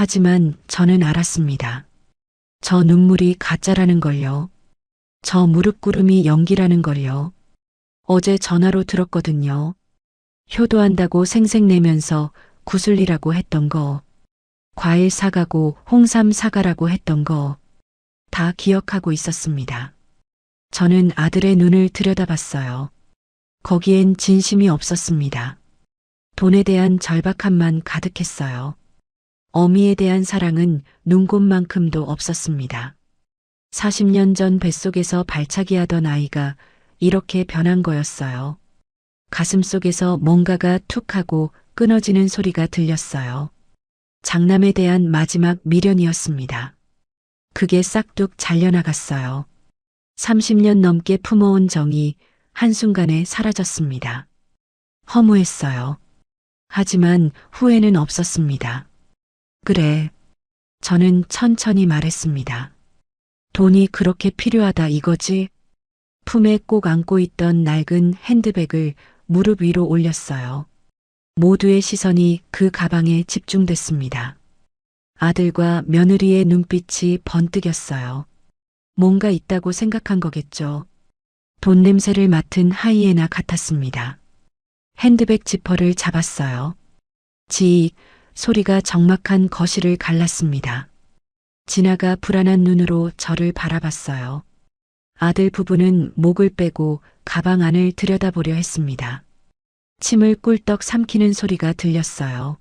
하지만 저는 알았습니다. 저 눈물이 가짜라는 걸요. 저 무릎 꿇음이 연기라는 걸요. 어제 전화로 들었거든요. 효도한다고 생색내면서 구슬리라고 했던 거, 과일 사가고 홍삼 사가라고 했던 거, 다 기억하고 있었습니다. 저는 아들의 눈을 들여다봤어요. 거기엔 진심이 없었습니다. 돈에 대한 절박함만 가득했어요. 어미에 대한 사랑은 눈곱만큼도 없었습니다. 40년 전 뱃속에서 발차기 하던 아이가 이렇게 변한 거였어요. 가슴속에서 뭔가가 툭 하고 끊어지는 소리가 들렸어요. 장남에 대한 마지막 미련이었습니다. 그게 싹둑 잘려나갔어요. 30년 넘게 품어온 정이 한순간에 사라졌습니다. 허무했어요. 하지만 후회는 없었습니다. 그래. 저는 천천히 말했습니다. 돈이 그렇게 필요하다 이거지? 품에 꼭 안고 있던 낡은 핸드백을 무릎 위로 올렸어요. 모두의 시선이 그 가방에 집중됐습니다. 아들과 며느리의 눈빛이 번뜩였어요. 뭔가 있다고 생각한 거겠죠. 돈 냄새를 맡은 하이에나 같았습니다. 핸드백 지퍼를 잡았어요. 지익 소리가 적막한 거실을 갈랐습니다. 진아가 불안한 눈으로 저를 바라봤어요. 아들 부부는 목을 빼고 가방 안을 들여다보려 했습니다. 침을 꿀떡 삼키는 소리가 들렸어요.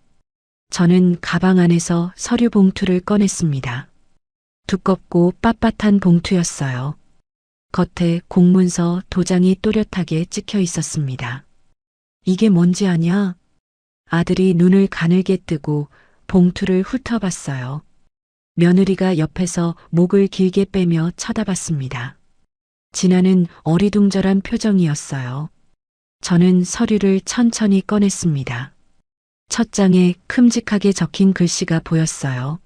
저는 가방 안에서 서류 봉투를 꺼냈습니다. 두껍고 빳빳한 봉투였어요. 겉에 공문서 도장이 또렷하게 찍혀 있었습니다. 이게 뭔지 아냐? 아들이 눈을 가늘게 뜨고 봉투를 훑어봤어요. 며느리가 옆에서 목을 길게 빼며 쳐다봤습니다. 진아는 어리둥절한 표정이었어요. 저는 서류를 천천히 꺼냈습니다. 첫 장에 큼직하게 적힌 글씨가 보였어요.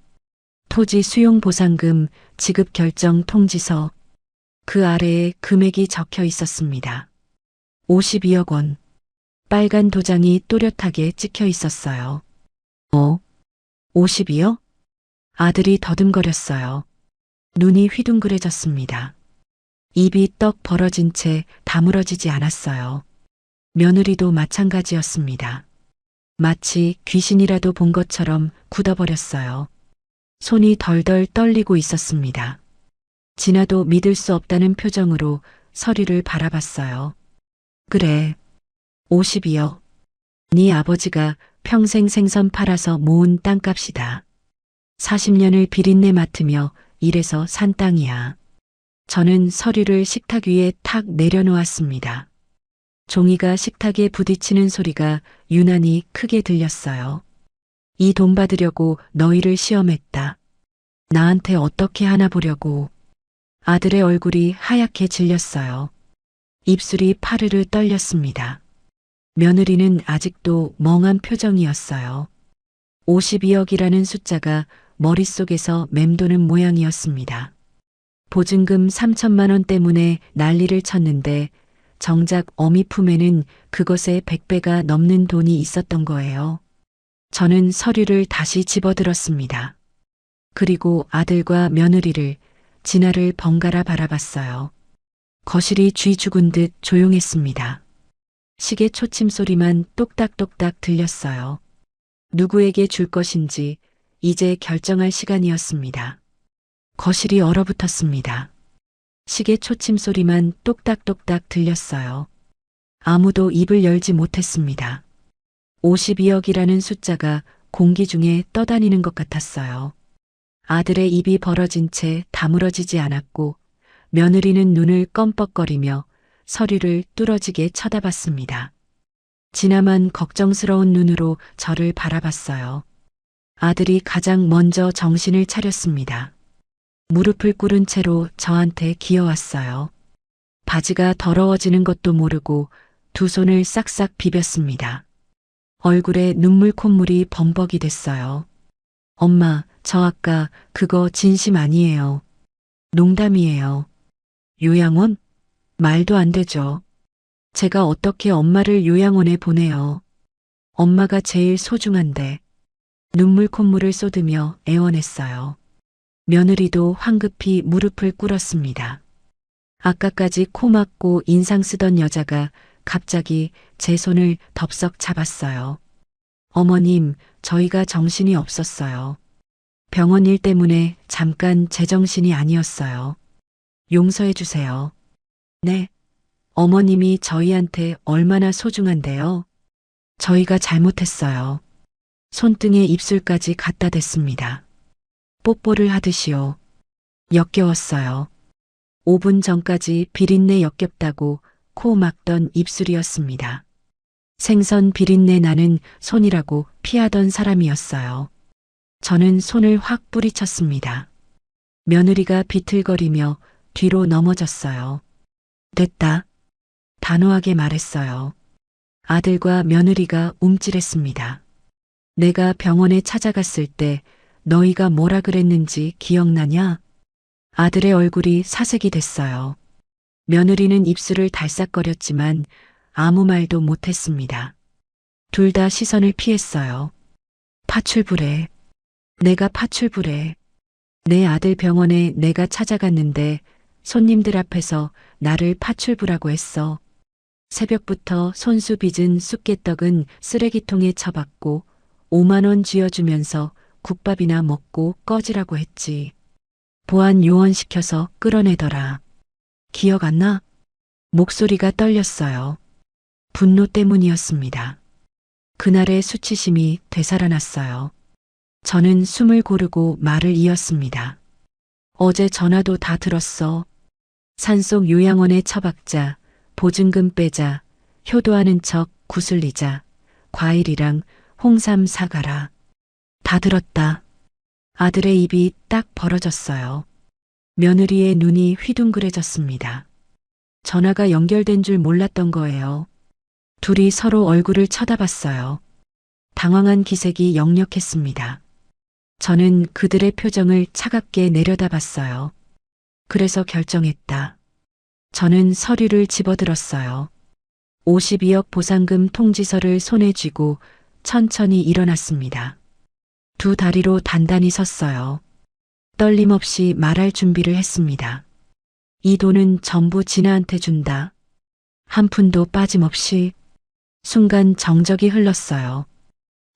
토지 수용 보상금 지급 결정 통지서. 그 아래에 금액이 적혀 있었습니다. 52억 원. 빨간 도장이 또렷하게 찍혀 있었어요. 52억? 아들이 더듬거렸어요. 눈이 휘둥그레졌습니다. 입이 떡 벌어진 채 다물어지지 않았어요. 며느리도 마찬가지였습니다. 마치 귀신이라도 본 것처럼 굳어버렸어요. 손이 덜덜 떨리고 있었습니다. 진아도 믿을 수 없다는 표정으로 서류를 바라봤어요. 그래, 52억. 네 아버지가 평생 생선 팔아서 모은 땅값이다. 40년을 비린내 맡으며 일해서 산 땅이야. 저는 서류를 식탁 위에 탁 내려놓았습니다. 종이가 식탁에 부딪히는 소리가 유난히 크게 들렸어요. 이 돈 받으려고 너희를 시험했다. 나한테 어떻게 하나 보려고. 아들의 얼굴이 하얗게 질렸어요. 입술이 파르르 떨렸습니다. 며느리는 아직도 멍한 표정이었어요. 52억이라는 숫자가 머릿속에서 맴도는 모양이었습니다. 보증금 3천만 원 때문에 난리를 쳤는데 정작 어미 품에는 그것의 100배가 넘는 돈이 있었던 거예요. 저는 서류를 다시 집어들었습니다. 그리고 아들과 며느리를, 진아를 번갈아 바라봤어요. 거실이 쥐 죽은 듯 조용했습니다. 시계 초침 소리만 똑딱똑딱 들렸어요. 누구에게 줄 것인지 이제 결정할 시간이었습니다. 거실이 얼어붙었습니다. 시계 초침 소리만 똑딱똑딱 들렸어요. 아무도 입을 열지 못했습니다. 52억이라는 숫자가 공기 중에 떠다니는 것 같았어요. 아들의 입이 벌어진 채 다물어지지 않았고 며느리는 눈을 껌뻑거리며 서류를 뚫어지게 쳐다봤습니다. 진아만 걱정스러운 눈으로 저를 바라봤어요. 아들이 가장 먼저 정신을 차렸습니다. 무릎을 꿇은 채로 저한테 기어왔어요. 바지가 더러워지는 것도 모르고 두 손을 싹싹 비볐습니다. 얼굴에 눈물 콧물이 범벅이 됐어요. 엄마, 저 아까 그거 진심 아니에요. 농담이에요. 요양원? 말도 안 되죠. 제가 어떻게 엄마를 요양원에 보내요. 엄마가 제일 소중한데. 눈물 콧물을 쏟으며 애원했어요. 며느리도 황급히 무릎을 꿇었습니다. 아까까지 코 막고 인상 쓰던 여자가 갑자기 제 손을 덥석 잡았어요. 어머님, 저희가 정신이 없었어요. 병원 일 때문에 잠깐 제정신이 아니었어요. 용서해 주세요. 네. 어머님이 저희한테 얼마나 소중한데요. 저희가 잘못했어요. 손등에 입술까지 갖다 댔습니다. 뽀뽀를 하듯이요. 역겨웠어요. 5분 전까지 비린내 역겹다고 코 막던 입술이었습니다. 생선 비린내 나는 손이라고 피하던 사람이었어요. 저는 손을 확 뿌리쳤습니다. 며느리가 비틀거리며 뒤로 넘어졌어요. 됐다. 단호하게 말했어요. 아들과 며느리가 움찔했습니다. 내가 병원에 찾아갔을 때 너희가 뭐라 그랬는지 기억나냐? 아들의 얼굴이 사색이 됐어요. 며느리는 입술을 달싹거렸지만 아무 말도 못했습니다. 둘 다 시선을 피했어요. 파출부래. 내가 파출부래. 내 아들 병원에 내가 찾아갔는데 손님들 앞에서 나를 파출부라고 했어. 새벽부터 손수 빚은 쑥개떡은 쓰레기통에 처박고 5만 원 쥐어주면서 국밥이나 먹고 꺼지라고 했지. 보안 요원시켜서 끌어내더라. 기억 안 나? 목소리가 떨렸어요. 분노 때문이었습니다. 그날의 수치심이 되살아났어요. 저는 숨을 고르고 말을 이었습니다. 어제 전화도 다 들었어. 산속 요양원에 처박자, 보증금 빼자, 효도하는 척 구슬리자, 과일이랑 홍삼 사가라. 다 들었다. 아들의 입이 딱 벌어졌어요. 며느리의 눈이 휘둥그레졌습니다. 전화가 연결된 줄 몰랐던 거예요. 둘이 서로 얼굴을 쳐다봤어요. 당황한 기색이 역력했습니다. 저는 그들의 표정을 차갑게 내려다봤어요. 그래서 결정했다. 저는 서류를 집어들었어요. 52억 보상금 통지서를 손에 쥐고 천천히 일어났습니다. 두 다리로 단단히 섰어요. 떨림 없이 말할 준비를 했습니다. 이 돈은 전부 진아한테 준다. 한 푼도 빠짐없이. 순간 정적이 흘렀어요.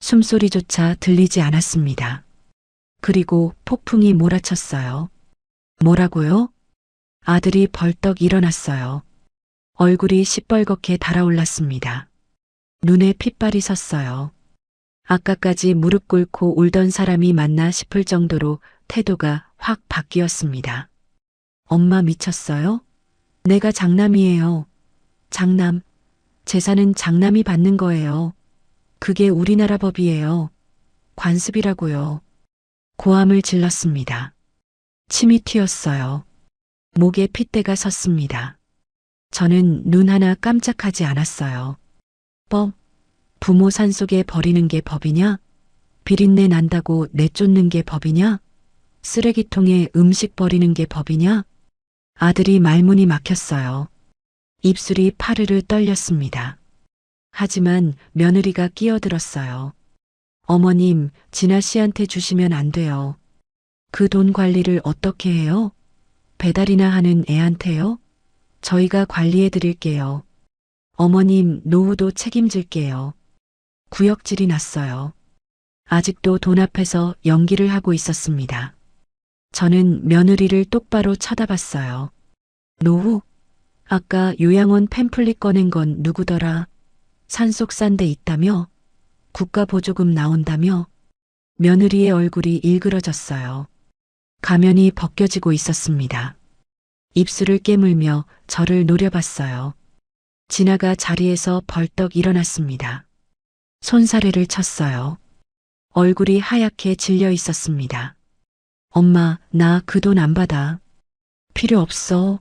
숨소리조차 들리지 않았습니다. 그리고 폭풍이 몰아쳤어요. 뭐라고요? 아들이 벌떡 일어났어요. 얼굴이 시뻘겋게 달아올랐습니다. 눈에 핏발이 섰어요. 아까까지 무릎 꿇고 울던 사람이 맞나 싶을 정도로 태도가 확 바뀌었습니다. 엄마 미쳤어요? 내가 장남이에요. 장남. 재산은 장남이 받는 거예요. 그게 우리나라 법이에요. 관습이라고요. 고함을 질렀습니다. 침이 튀었어요. 목에 핏대가 섰습니다. 저는 눈 하나 깜짝하지 않았어요. 부모 산속에 버리는 게 법이냐? 비린내 난다고 내쫓는 게 법이냐? 쓰레기통에 음식 버리는 게 법이냐? 아들이 말문이 막혔어요. 입술이 파르르 떨렸습니다. 하지만 며느리가 끼어들었어요. 어머님, 진아 씨한테 주시면 안 돼요. 그 돈 관리를 어떻게 해요? 배달이나 하는 애한테요? 저희가 관리해 드릴게요. 어머님, 노후도 책임질게요. 구역질이 났어요. 아직도 돈 앞에서 연기를 하고 있었습니다. 저는 며느리를 똑바로 쳐다봤어요. 노후? 아까 요양원 팸플릿 꺼낸 건 누구더라? 산속 싼 데 있다며? 국가보조금 나온다며? 며느리의 얼굴이 일그러졌어요. 가면이 벗겨지고 있었습니다. 입술을 깨물며 저를 노려봤어요. 진아가 자리에서 벌떡 일어났습니다. 손사래를 쳤어요. 얼굴이 하얗게 질려 있었습니다. 엄마, 나 그 돈 안 받아. 필요 없어.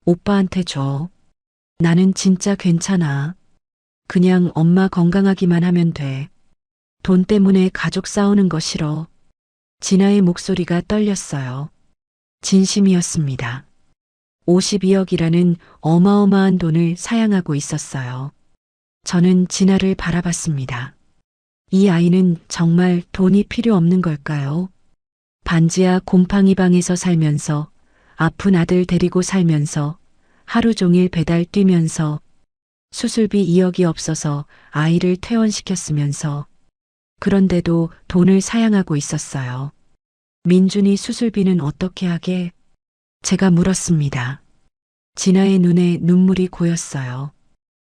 오빠한테 줘. 나는 진짜 괜찮아. 그냥 엄마 건강하기만 하면 돼. 돈 때문에 가족 싸우는 거 싫어. 진아의 목소리가 떨렸어요. 진심이었습니다. 52억이라는 어마어마한 돈을 사양하고 있었어요. 저는 진아를 바라봤습니다. 이 아이는 정말 돈이 필요 없는 걸까요? 반지하 곰팡이 방에서 살면서 아픈 아들 데리고 살면서 하루 종일 배달 뛰면서 수술비 2억이 없어서 아이를 퇴원시켰으면서 그런데도 돈을 사양하고 있었어요. 민준이 수술비는 어떻게 하게? 제가 물었습니다. 진아의 눈에 눈물이 고였어요.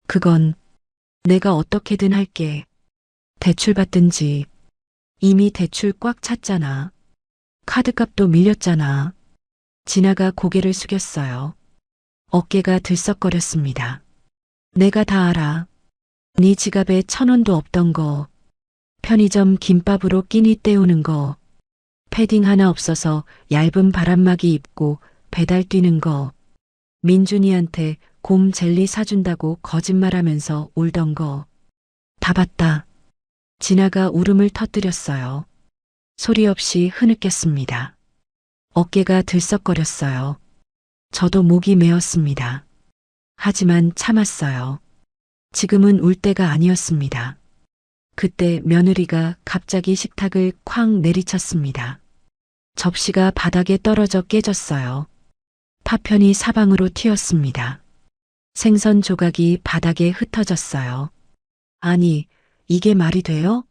그건 내가 어떻게든 할게. 대출 받든지. 이미 대출 꽉 찼잖아. 카드값도 밀렸잖아. 진아가 고개를 숙였어요. 어깨가 들썩거렸습니다. 내가 다 알아. 네 지갑에 1,000원도 없던 거. 편의점 김밥으로 끼니 때우는 거. 패딩 하나 없어서 얇은 바람막이 입고 배달 뛰는 거. 민준이한테 곰 젤리 사준다고 거짓말하면서 울던 거. 다 봤다. 진아가 울음을 터뜨렸어요. 소리 없이 흐느꼈습니다. 어깨가 들썩거렸어요. 저도 목이 메었습니다. 하지만 참았어요. 지금은 울 때가 아니었습니다. 그때 며느리가 갑자기 식탁을 쾅 내리쳤습니다. 접시가 바닥에 떨어져 깨졌어요. 파편이 사방으로 튀었습니다. 생선 조각이 바닥에 흩어졌어요. 아니, 이게 말이 돼요?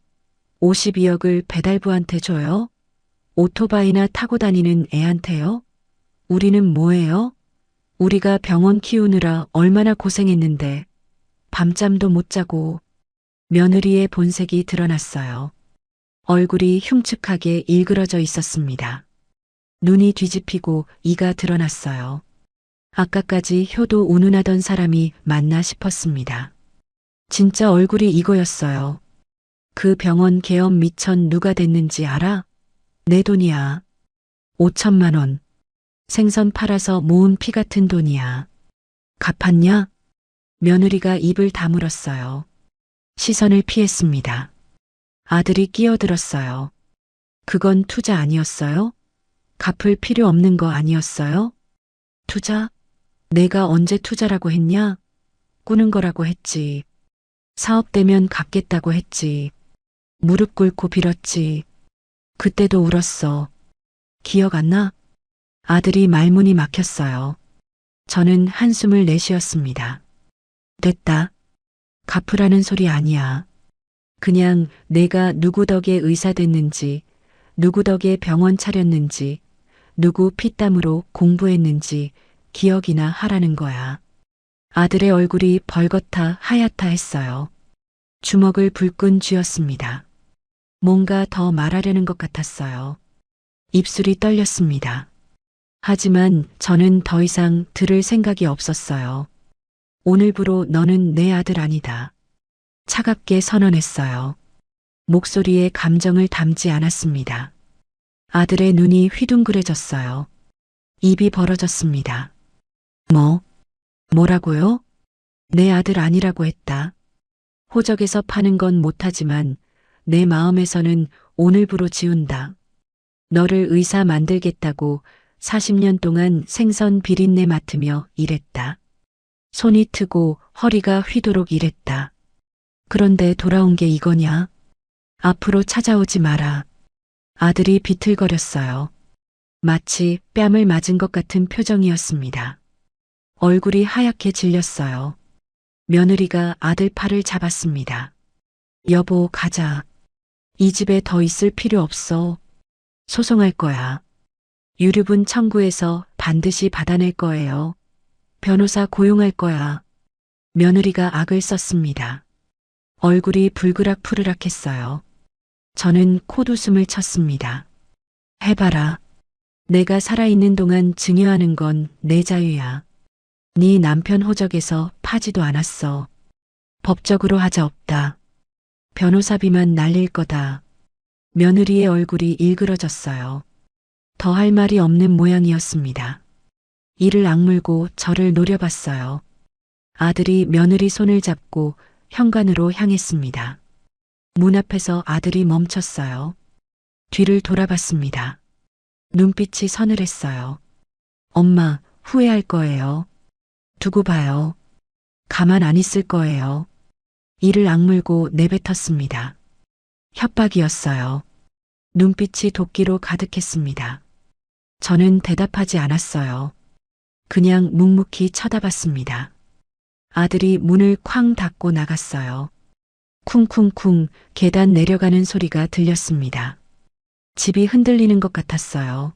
52억을 배달부한테 줘요? 오토바이나 타고 다니는 애한테요? 우리는 뭐예요? 우리가 병원 키우느라 얼마나 고생했는데 밤잠도 못 자고. 며느리의 본색이 드러났어요. 얼굴이 흉측하게 일그러져 있었습니다. 눈이 뒤집히고 이가 드러났어요. 아까까지 효도 운운하던 사람이 맞나 싶었습니다. 진짜 얼굴이 이거였어요. 그 병원 개업 미천 누가 됐는지 알아? 내 돈이야. 5천만 원. 생선 팔아서 모은 피 같은 돈이야. 갚았냐? 며느리가 입을 다물었어요. 시선을 피했습니다. 아들이 끼어들었어요. 그건 투자 아니었어요? 갚을 필요 없는 거 아니었어요? 투자? 내가 언제 투자라고 했냐? 꾸는 거라고 했지. 사업되면 갚겠다고 했지. 무릎 꿇고 빌었지. 그때도 울었어. 기억 안 나? 아들이 말문이 막혔어요. 저는 한숨을 내쉬었습니다. 됐다. 갚으라는 소리 아니야. 그냥 내가 누구 덕에 의사 됐는지, 누구 덕에 병원 차렸는지, 누구 피땀으로 공부했는지 기억이나 하라는 거야. 아들의 얼굴이 벌겋다 하얗다 했어요. 주먹을 불끈 쥐었습니다. 뭔가 더 말하려는 것 같았어요. 입술이 떨렸습니다. 하지만 저는 더 이상 들을 생각이 없었어요. 오늘부로 너는 내 아들 아니다. 차갑게 선언했어요. 목소리에 감정을 담지 않았습니다. 아들의 눈이 휘둥그레졌어요. 입이 벌어졌습니다. 뭐라고요? 내 아들 아니라고 했다. 호적에서 파는 건 못하지만 내 마음에서는 오늘부로 지운다. 너를 의사 만들겠다고 40년 동안 생선 비린내 맡으며 일했다. 손이 트고 허리가 휘도록 일했다. 그런데 돌아온 게 이거냐? 앞으로 찾아오지 마라. 아들이 비틀거렸어요. 마치 뺨을 맞은 것 같은 표정이었습니다. 얼굴이 하얗게 질렸어요. 며느리가 아들 팔을 잡았습니다. 여보, 가자. 이 집에 더 있을 필요 없어. 소송할 거야. 유류분 청구해서 반드시 받아낼 거예요. 변호사 고용할 거야. 며느리가 악을 썼습니다. 얼굴이 불그락푸르락했어요. 저는 콧웃음을 쳤습니다. 해봐라. 내가 살아있는 동안 증여하는 건 내 자유야. 네 남편 호적에서 파지도 않았어. 법적으로 하자 없다. 변호사비만 날릴 거다. 며느리의 얼굴이 일그러졌어요. 더 할 말이 없는 모양이었습니다. 이를 악물고 저를 노려봤어요. 아들이 며느리 손을 잡고 현관으로 향했습니다. 문 앞에서 아들이 멈췄어요. 뒤를 돌아봤습니다. 눈빛이 서늘했어요. 엄마, 후회할 거예요. 두고 봐요. 가만 안 있을 거예요. 이를 악물고 내뱉었습니다. 협박이었어요. 눈빛이 도끼로 가득했습니다. 저는 대답하지 않았어요. 그냥 묵묵히 쳐다봤습니다. 아들이 문을 쾅 닫고 나갔어요. 쿵쿵쿵 계단 내려가는 소리가 들렸습니다. 집이 흔들리는 것 같았어요.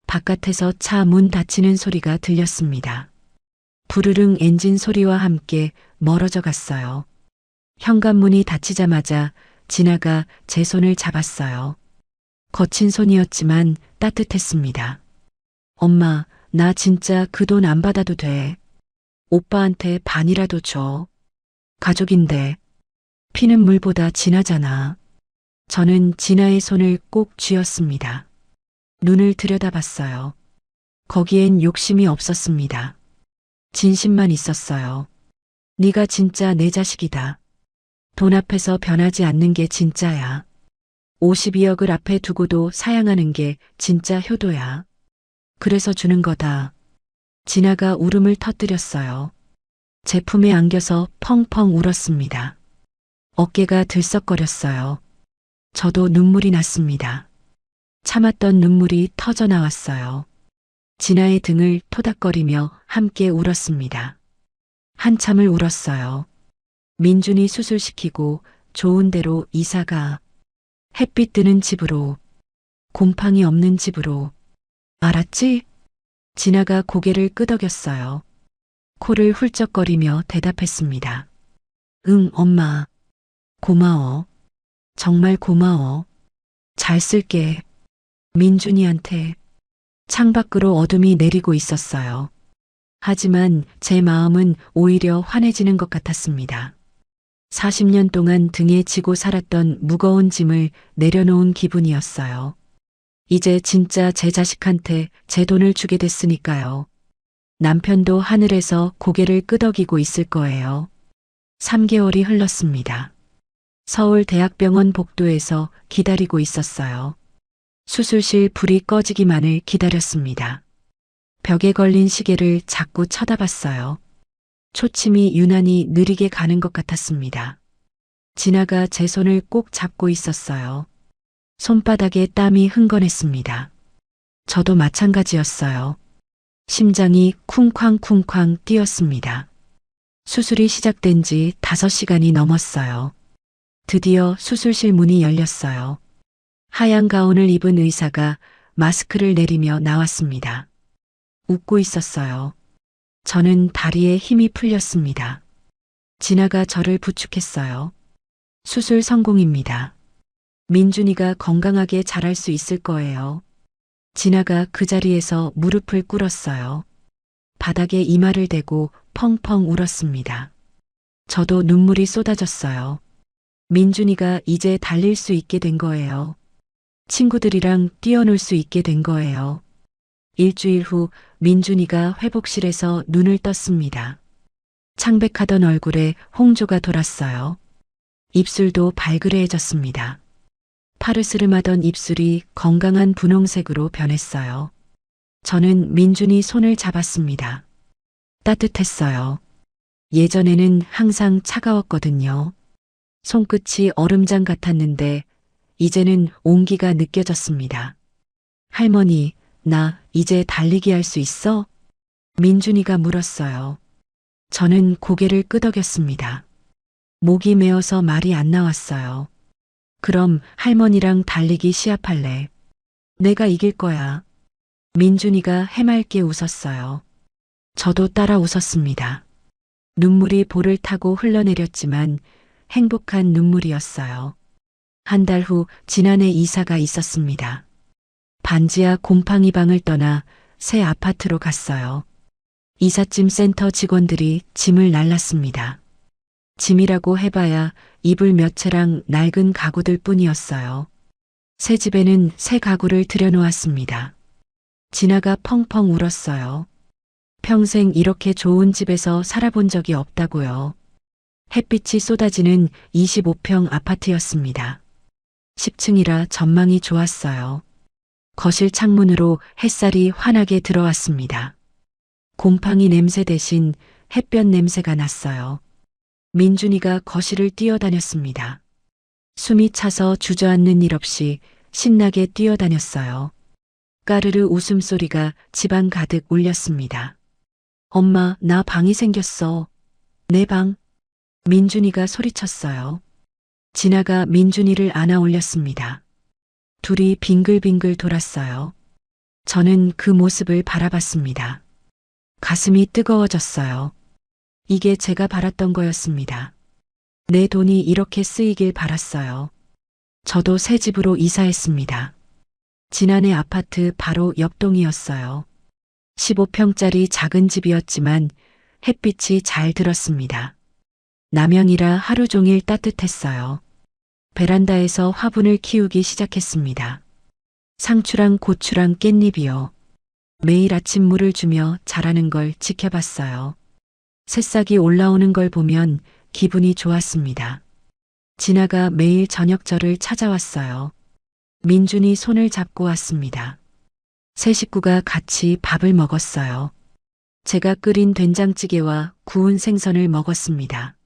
바깥에서 차 문 닫히는 소리가 들렸습니다. 부르릉 엔진 소리와 함께 멀어져 갔어요. 현관문이 닫히자마자 진아가 제 손을 잡았어요. 거친 손이었지만 따뜻했습니다. 엄마, 나 진짜 그 돈 안 받아도 돼. 오빠한테 반이라도 줘. 가족인데 피는 물보다 진하잖아. 저는 진아의 손을 꼭 쥐었습니다. 눈을 들여다봤어요. 거기엔 욕심이 없었습니다. 진심만 있었어요. 네가 진짜 내 자식이다. 돈 앞에서 변하지 않는 게 진짜야. 52억을 앞에 두고도 사양하는 게 진짜 효도야. 그래서 주는 거다. 진아가 울음을 터뜨렸어요. 제품에 안겨서 펑펑 울었습니다. 어깨가 들썩거렸어요. 저도 눈물이 났습니다. 참았던 눈물이 터져 나왔어요. 진아의 등을 토닥거리며 함께 울었습니다. 한참을 울었어요. 민준이 수술시키고 좋은 데로 이사가. 햇빛 드는 집으로. 곰팡이 없는 집으로. 알았지? 진아가 고개를 끄덕였어요. 코를 훌쩍거리며 대답했습니다. 응, 엄마. 고마워. 정말 고마워. 잘 쓸게. 민준이한테. 창밖으로 어둠이 내리고 있었어요. 하지만 제 마음은 오히려 환해지는 것 같았습니다. 40년 동안 등에 지고 살았던 무거운 짐을 내려놓은 기분이었어요. 이제 진짜 제 자식한테 제 돈을 주게 됐으니까요. 남편도 하늘에서 고개를 끄덕이고 있을 거예요. 3개월이 흘렀습니다. 서울대학병원 복도에서 기다리고 있었어요. 수술실 불이 꺼지기만을 기다렸습니다. 벽에 걸린 시계를 자꾸 쳐다봤어요. 초침이 유난히 느리게 가는 것 같았습니다. 진아가 제 손을 꼭 잡고 있었어요. 손바닥에 땀이 흥건했습니다. 저도 마찬가지였어요. 심장이 쿵쾅쿵쾅 뛰었습니다. 수술이 시작된 지 5시간이 넘었어요. 드디어 수술실 문이 열렸어요. 하얀 가운을 입은 의사가 마스크를 내리며 나왔습니다. 웃고 있었어요. 저는 다리에 힘이 풀렸습니다. 진아가 저를 부축했어요. 수술 성공입니다. 민준이가 건강하게 자랄 수 있을 거예요. 진아가 그 자리에서 무릎을 꿇었어요. 바닥에 이마를 대고 펑펑 울었습니다. 저도 눈물이 쏟아졌어요. 민준이가 이제 달릴 수 있게 된 거예요. 친구들이랑 뛰어놀 수 있게 된 거예요. 일주일 후 민준이가 회복실에서 눈을 떴습니다. 창백하던 얼굴에 홍조가 돌았어요. 입술도 발그레해졌습니다. 파르스름하던 입술이 건강한 분홍색으로 변했어요. 저는 민준이 손을 잡았습니다. 따뜻했어요. 예전에는 항상 차가웠거든요. 손끝이 얼음장 같았는데 이제는 온기가 느껴졌습니다. 할머니, 나 이제 달리기 할 수 있어? 민준이가 물었어요. 저는 고개를 끄덕였습니다. 목이 메어서 말이 안 나왔어요. 그럼 할머니랑 달리기 시합할래. 내가 이길 거야. 민준이가 해맑게 웃었어요. 저도 따라 웃었습니다. 눈물이 볼을 타고 흘러내렸지만 행복한 눈물이었어요. 한 달 후 지난해 이사가 있었습니다. 반지하 곰팡이 방을 떠나 새 아파트로 갔어요. 이삿짐 센터 직원들이 짐을 날랐습니다. 짐이라고 해봐야 이불 몇 채랑 낡은 가구들 뿐이었어요. 새 집에는 새 가구를 들여놓았습니다. 진아가 펑펑 울었어요. 평생 이렇게 좋은 집에서 살아본 적이 없다고요. 햇빛이 쏟아지는 25평 아파트였습니다. 10층이라 전망이 좋았어요. 거실 창문으로 햇살이 환하게 들어왔습니다. 곰팡이 냄새 대신 햇볕 냄새가 났어요. 민준이가 거실을 뛰어다녔습니다. 숨이 차서 주저앉는 일 없이 신나게 뛰어다녔어요. 까르르 웃음소리가 집안 가득 울렸습니다. 엄마, 나 방이 생겼어. 내 방. 민준이가 소리쳤어요. 진아가 민준이를 안아 올렸습니다. 둘이 빙글빙글 돌았어요. 저는 그 모습을 바라봤습니다. 가슴이 뜨거워졌어요. 이게 제가 바랐던 거였습니다. 내 돈이 이렇게 쓰이길 바랐어요. 저도 새 집으로 이사했습니다. 지난해 아파트 바로 옆동이었어요. 15평짜리 작은 집이었지만 햇빛이 잘 들었습니다. 남양이라 하루 종일 따뜻했어요. 베란다에서 화분을 키우기 시작했습니다. 상추랑 고추랑 깻잎이요. 매일 아침 물을 주며 자라는 걸 지켜봤어요. 새싹이 올라오는 걸 보면 기분이 좋았습니다. 진아가 매일 저녁 저를 찾아왔어요. 민준이 손을 잡고 왔습니다. 세 식구가 같이 밥을 먹었어요. 제가 끓인 된장찌개와 구운 생선을 먹었습니다.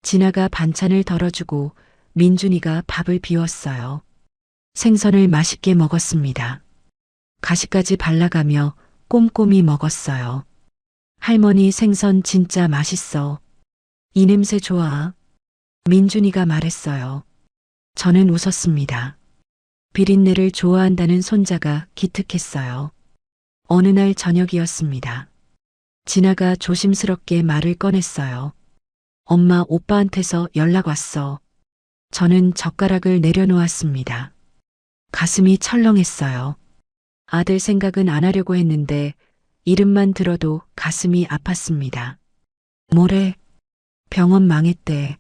진아가 반찬을 덜어주고 민준이가 밥을 비웠어요. 생선을 맛있게 먹었습니다. 가시까지 발라가며 꼼꼼히 먹었어요. 할머니 생선 진짜 맛있어. 이 냄새 좋아. 민준이가 말했어요. 저는 웃었습니다. 비린내를 좋아한다는 손자가 기특했어요. 어느 날 저녁이었습니다. 진아가 조심스럽게 말을 꺼냈어요. 엄마, 오빠한테서 연락 왔어. 저는 젓가락을 내려놓았습니다. 가슴이 철렁했어요. 아들 생각은 안 하려고 했는데 이름만 들어도 가슴이 아팠습니다. 뭐래? 병원 망했대.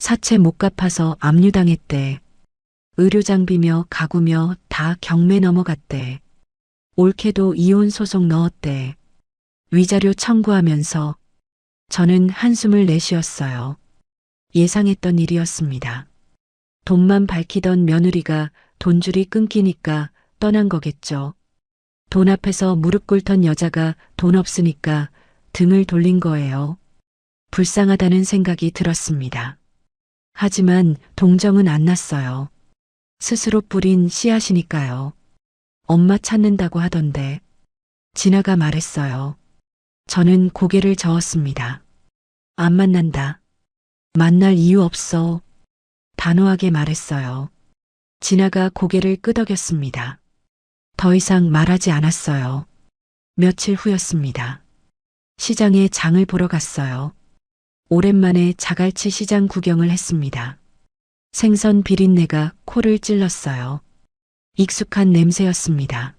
사채 못 갚아서 압류당했대. 의료장비며 가구며 다 경매 넘어갔대. 옳게도 이혼 소송 넣었대. 위자료 청구하면서 저는 한숨을 내쉬었어요. 예상했던 일이었습니다. 돈만 밝히던 며느리가 돈줄이 끊기니까 떠난 거겠죠. 돈 앞에서 무릎 꿇던 여자가 돈 없으니까 등을 돌린 거예요. 불쌍하다는 생각이 들었습니다. 하지만 동정은 안 났어요. 스스로 뿌린 씨앗이니까요. 엄마 찾는다고 하던데. 진아가 말했어요. 저는 고개를 저었습니다. 안 만난다. 만날 이유 없어. 단호하게 말했어요. 진아가 고개를 끄덕였습니다. 더 이상 말하지 않았어요. 며칠 후였습니다. 시장에 장을 보러 갔어요. 오랜만에 자갈치 시장 구경을 했습니다. 생선 비린내가 코를 찔렀어요. 익숙한 냄새였습니다.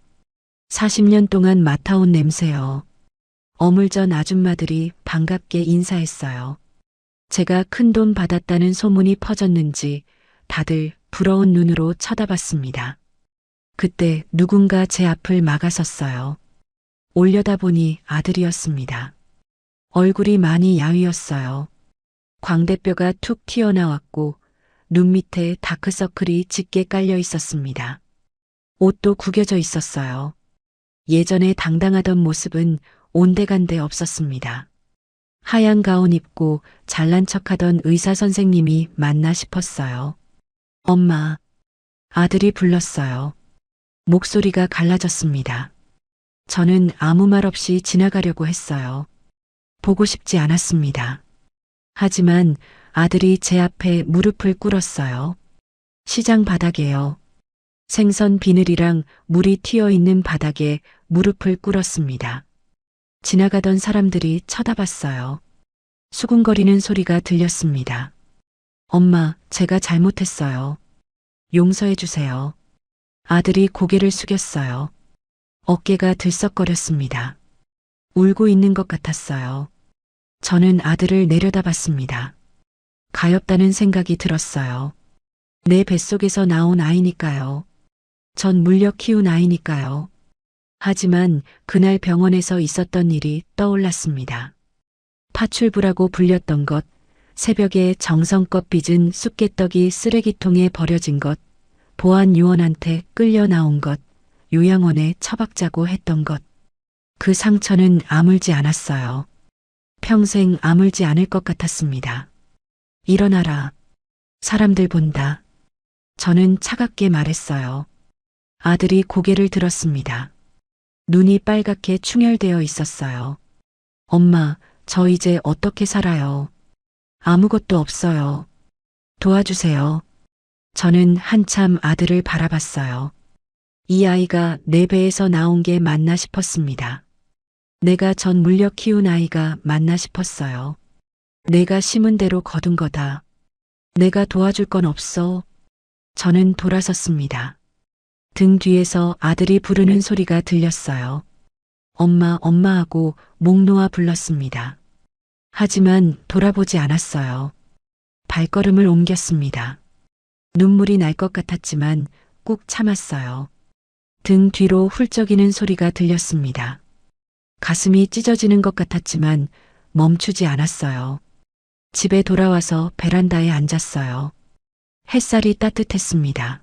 40년 동안 맡아온 냄새요. 어물전 아줌마들이 반갑게 인사했어요. 제가 큰돈 받았다는 소문이 퍼졌는지 다들 부러운 눈으로 쳐다봤습니다. 그때 누군가 제 앞을 막아섰어요. 올려다보니 아들이었습니다. 얼굴이 많이 야위었어요. 광대뼈가 툭 튀어나왔고 눈 밑에 다크서클이 짙게 깔려 있었습니다. 옷도 구겨져 있었어요. 예전에 당당하던 모습은 온데간데 없었습니다. 하얀 가운 입고 잘난 척하던 의사 선생님이 맞나 싶었어요. 엄마, 아들이 불렀어요. 목소리가 갈라졌습니다. 저는 아무 말 없이 지나가려고 했어요. 보고 싶지 않았습니다. 하지만 아들이 제 앞에 무릎을 꿇었어요. 시장 바닥에요. 생선 비늘이랑 물이 튀어 있는 바닥에 무릎을 꿇었습니다. 지나가던 사람들이 쳐다봤어요. 수군거리는 소리가 들렸습니다. 엄마, 제가 잘못했어요. 용서해 주세요. 아들이 고개를 숙였어요. 어깨가 들썩거렸습니다. 울고 있는 것 같았어요. 저는 아들을 내려다봤습니다. 가엾다는 생각이 들었어요. 내 뱃속에서 나온 아이니까요. 전 물려 키운 아이니까요. 하지만 그날 병원에서 있었던 일이 떠올랐습니다. 파출부라고 불렸던 것, 새벽에 정성껏 빚은 쑥개떡이 쓰레기통에 버려진 것, 보안 요원한테 끌려 나온 것, 요양원에 처박자고 했던 것. 그 상처는 아물지 않았어요. 평생 아물지 않을 것 같았습니다. 일어나라. 사람들 본다. 저는 차갑게 말했어요. 아들이 고개를 들었습니다. 눈이 빨갛게 충혈되어 있었어요. 엄마, 저 이제 어떻게 살아요? 아무것도 없어요. 도와주세요. 저는 한참 아들을 바라봤어요. 이 아이가 내 배에서 나온 게 맞나 싶었습니다. 내가 전 물려 키운 아이가 맞나 싶었어요. 내가 심은 대로 거둔 거다. 내가 도와줄 건 없어. 저는 돌아섰습니다. 등 뒤에서 아들이 부르는 소리가 들렸어요. 엄마, 엄마 하고 목 놓아 불렀습니다. 하지만 돌아보지 않았어요. 발걸음을 옮겼습니다. 눈물이 날 것 같았지만 꾹 참았어요. 등 뒤로 훌쩍이는 소리가 들렸습니다. 가슴이 찢어지는 것 같았지만 멈추지 않았어요. 집에 돌아와서 베란다에 앉았어요. 햇살이 따뜻했습니다.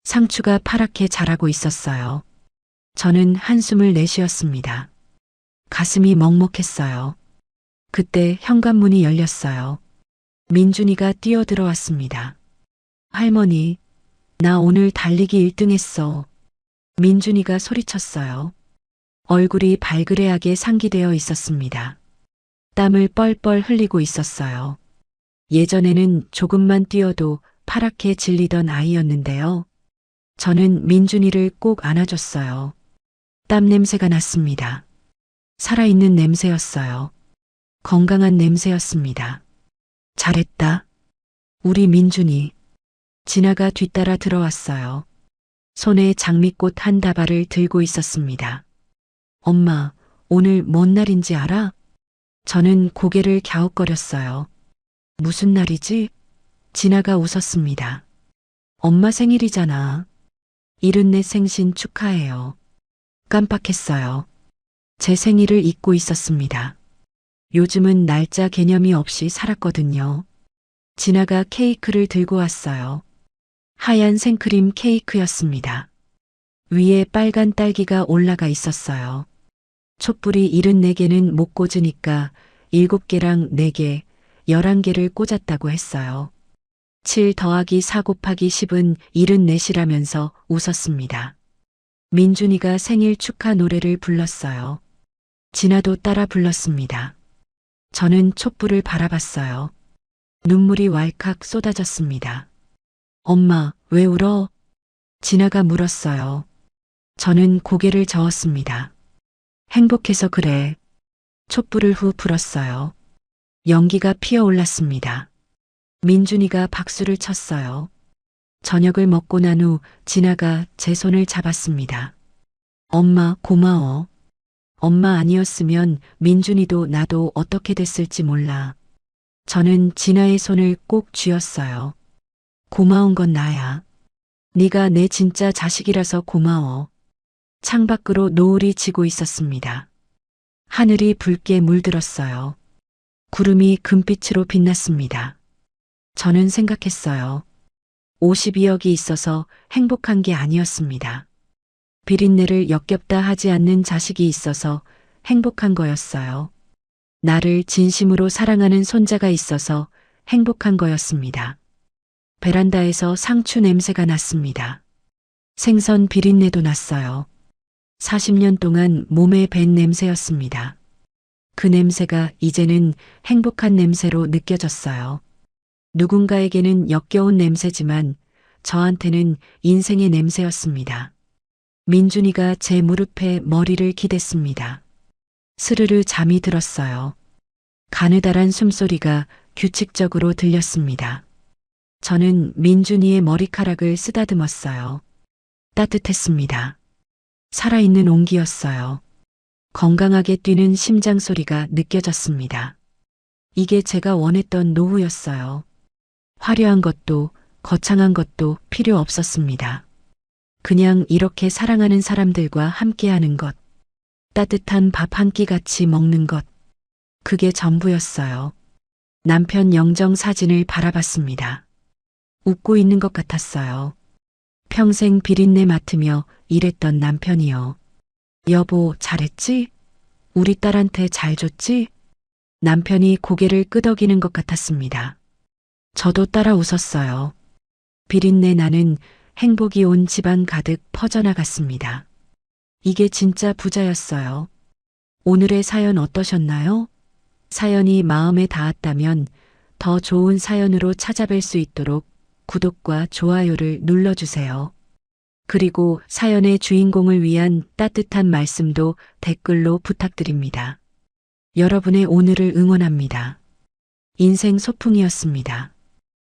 상추가 파랗게 자라고 있었어요. 저는 한숨을 내쉬었습니다. 가슴이 먹먹했어요. 그때 현관문이 열렸어요. 민준이가 뛰어들어왔습니다. 할머니, 나 오늘 달리기 1등 했어. 민준이가 소리쳤어요. 얼굴이 발그레하게 상기되어 있었습니다. 땀을 뻘뻘 흘리고 있었어요. 예전에는 조금만 뛰어도 파랗게 질리던 아이였는데요. 저는 민준이를 꼭 안아줬어요. 땀 냄새가 났습니다. 살아있는 냄새였어요. 건강한 냄새였습니다. 잘했다. 우리 민준이. 진아가 뒤따라 들어왔어요. 손에 장미꽃 한 다발을 들고 있었습니다. 엄마, 오늘 뭔 날인지 알아? 저는 고개를 갸웃거렸어요. 무슨 날이지? 진아가 웃었습니다. 엄마 생일이잖아. 74 생신 축하해요. 깜빡했어요. 제 생일을 잊고 있었습니다. 요즘은 날짜 개념이 없이 살았거든요. 진아가 케이크를 들고 왔어요. 하얀 생크림 케이크였습니다. 위에 빨간 딸기가 올라가 있었어요. 촛불이 74개는 못 꽂으니까 7개랑 4개, 11개를 꽂았다고 했어요. 7 더하기 4 곱하기 10은 74이라면서 웃었습니다. 민준이가 생일 축하 노래를 불렀어요. 진아도 따라 불렀습니다. 저는 촛불을 바라봤어요. 눈물이 왈칵 쏟아졌습니다. 엄마, 왜 울어? 진아가 물었어요. 저는 고개를 저었습니다. 행복해서 그래. 촛불을 후 불었어요. 연기가 피어올랐습니다. 민준이가 박수를 쳤어요. 저녁을 먹고 난 후 진아가 제 손을 잡았습니다. 엄마, 고마워. 엄마 아니었으면 민준이도 나도 어떻게 됐을지 몰라. 저는 진아의 손을 꼭 쥐었어요. 고마운 건 나야. 네가 내 진짜 자식이라서 고마워. 창밖으로 노을이 지고 있었습니다. 하늘이 붉게 물들었어요. 구름이 금빛으로 빛났습니다. 저는 생각했어요. 52억이 있어서 행복한 게 아니었습니다. 비린내를 역겹다 하지 않는 자식이 있어서 행복한 거였어요. 나를 진심으로 사랑하는 손자가 있어서 행복한 거였습니다. 베란다에서 상추 냄새가 났습니다. 생선 비린내도 났어요. 40년 동안 몸에 밴 냄새였습니다. 그 냄새가 이제는 행복한 냄새로 느껴졌어요. 누군가에게는 역겨운 냄새지만 저한테는 인생의 냄새였습니다. 민준이가 제 무릎에 머리를 기댔습니다. 스르르 잠이 들었어요. 가느다란 숨소리가 규칙적으로 들렸습니다. 저는 민준이의 머리카락을 쓰다듬었어요. 따뜻했습니다. 살아있는 온기였어요. 건강하게 뛰는 심장 소리가 느껴졌습니다. 이게 제가 원했던 노후였어요. 화려한 것도 거창한 것도 필요 없었습니다. 그냥 이렇게 사랑하는 사람들과 함께하는 것, 따뜻한 밥 한 끼 같이 먹는 것, 그게 전부였어요. 남편 영정 사진을 바라봤습니다. 웃고 있는 것 같았어요. 평생 비린내 맡으며 일했던 남편이요. 여보, 잘했지? 우리 딸한테 잘 줬지? 남편이 고개를 끄덕이는 것 같았습니다. 저도 따라 웃었어요. 비린내 나는 행복이 온 집안 가득 퍼져나갔습니다. 이게 진짜 부자였어요. 오늘의 사연 어떠셨나요? 사연이 마음에 닿았다면 더 좋은 사연으로 찾아뵐 수 있도록 구독과 좋아요를 눌러주세요. 그리고 사연의 주인공을 위한 따뜻한 말씀도 댓글로 부탁드립니다. 여러분의 오늘을 응원합니다. 인생 소풍이었습니다.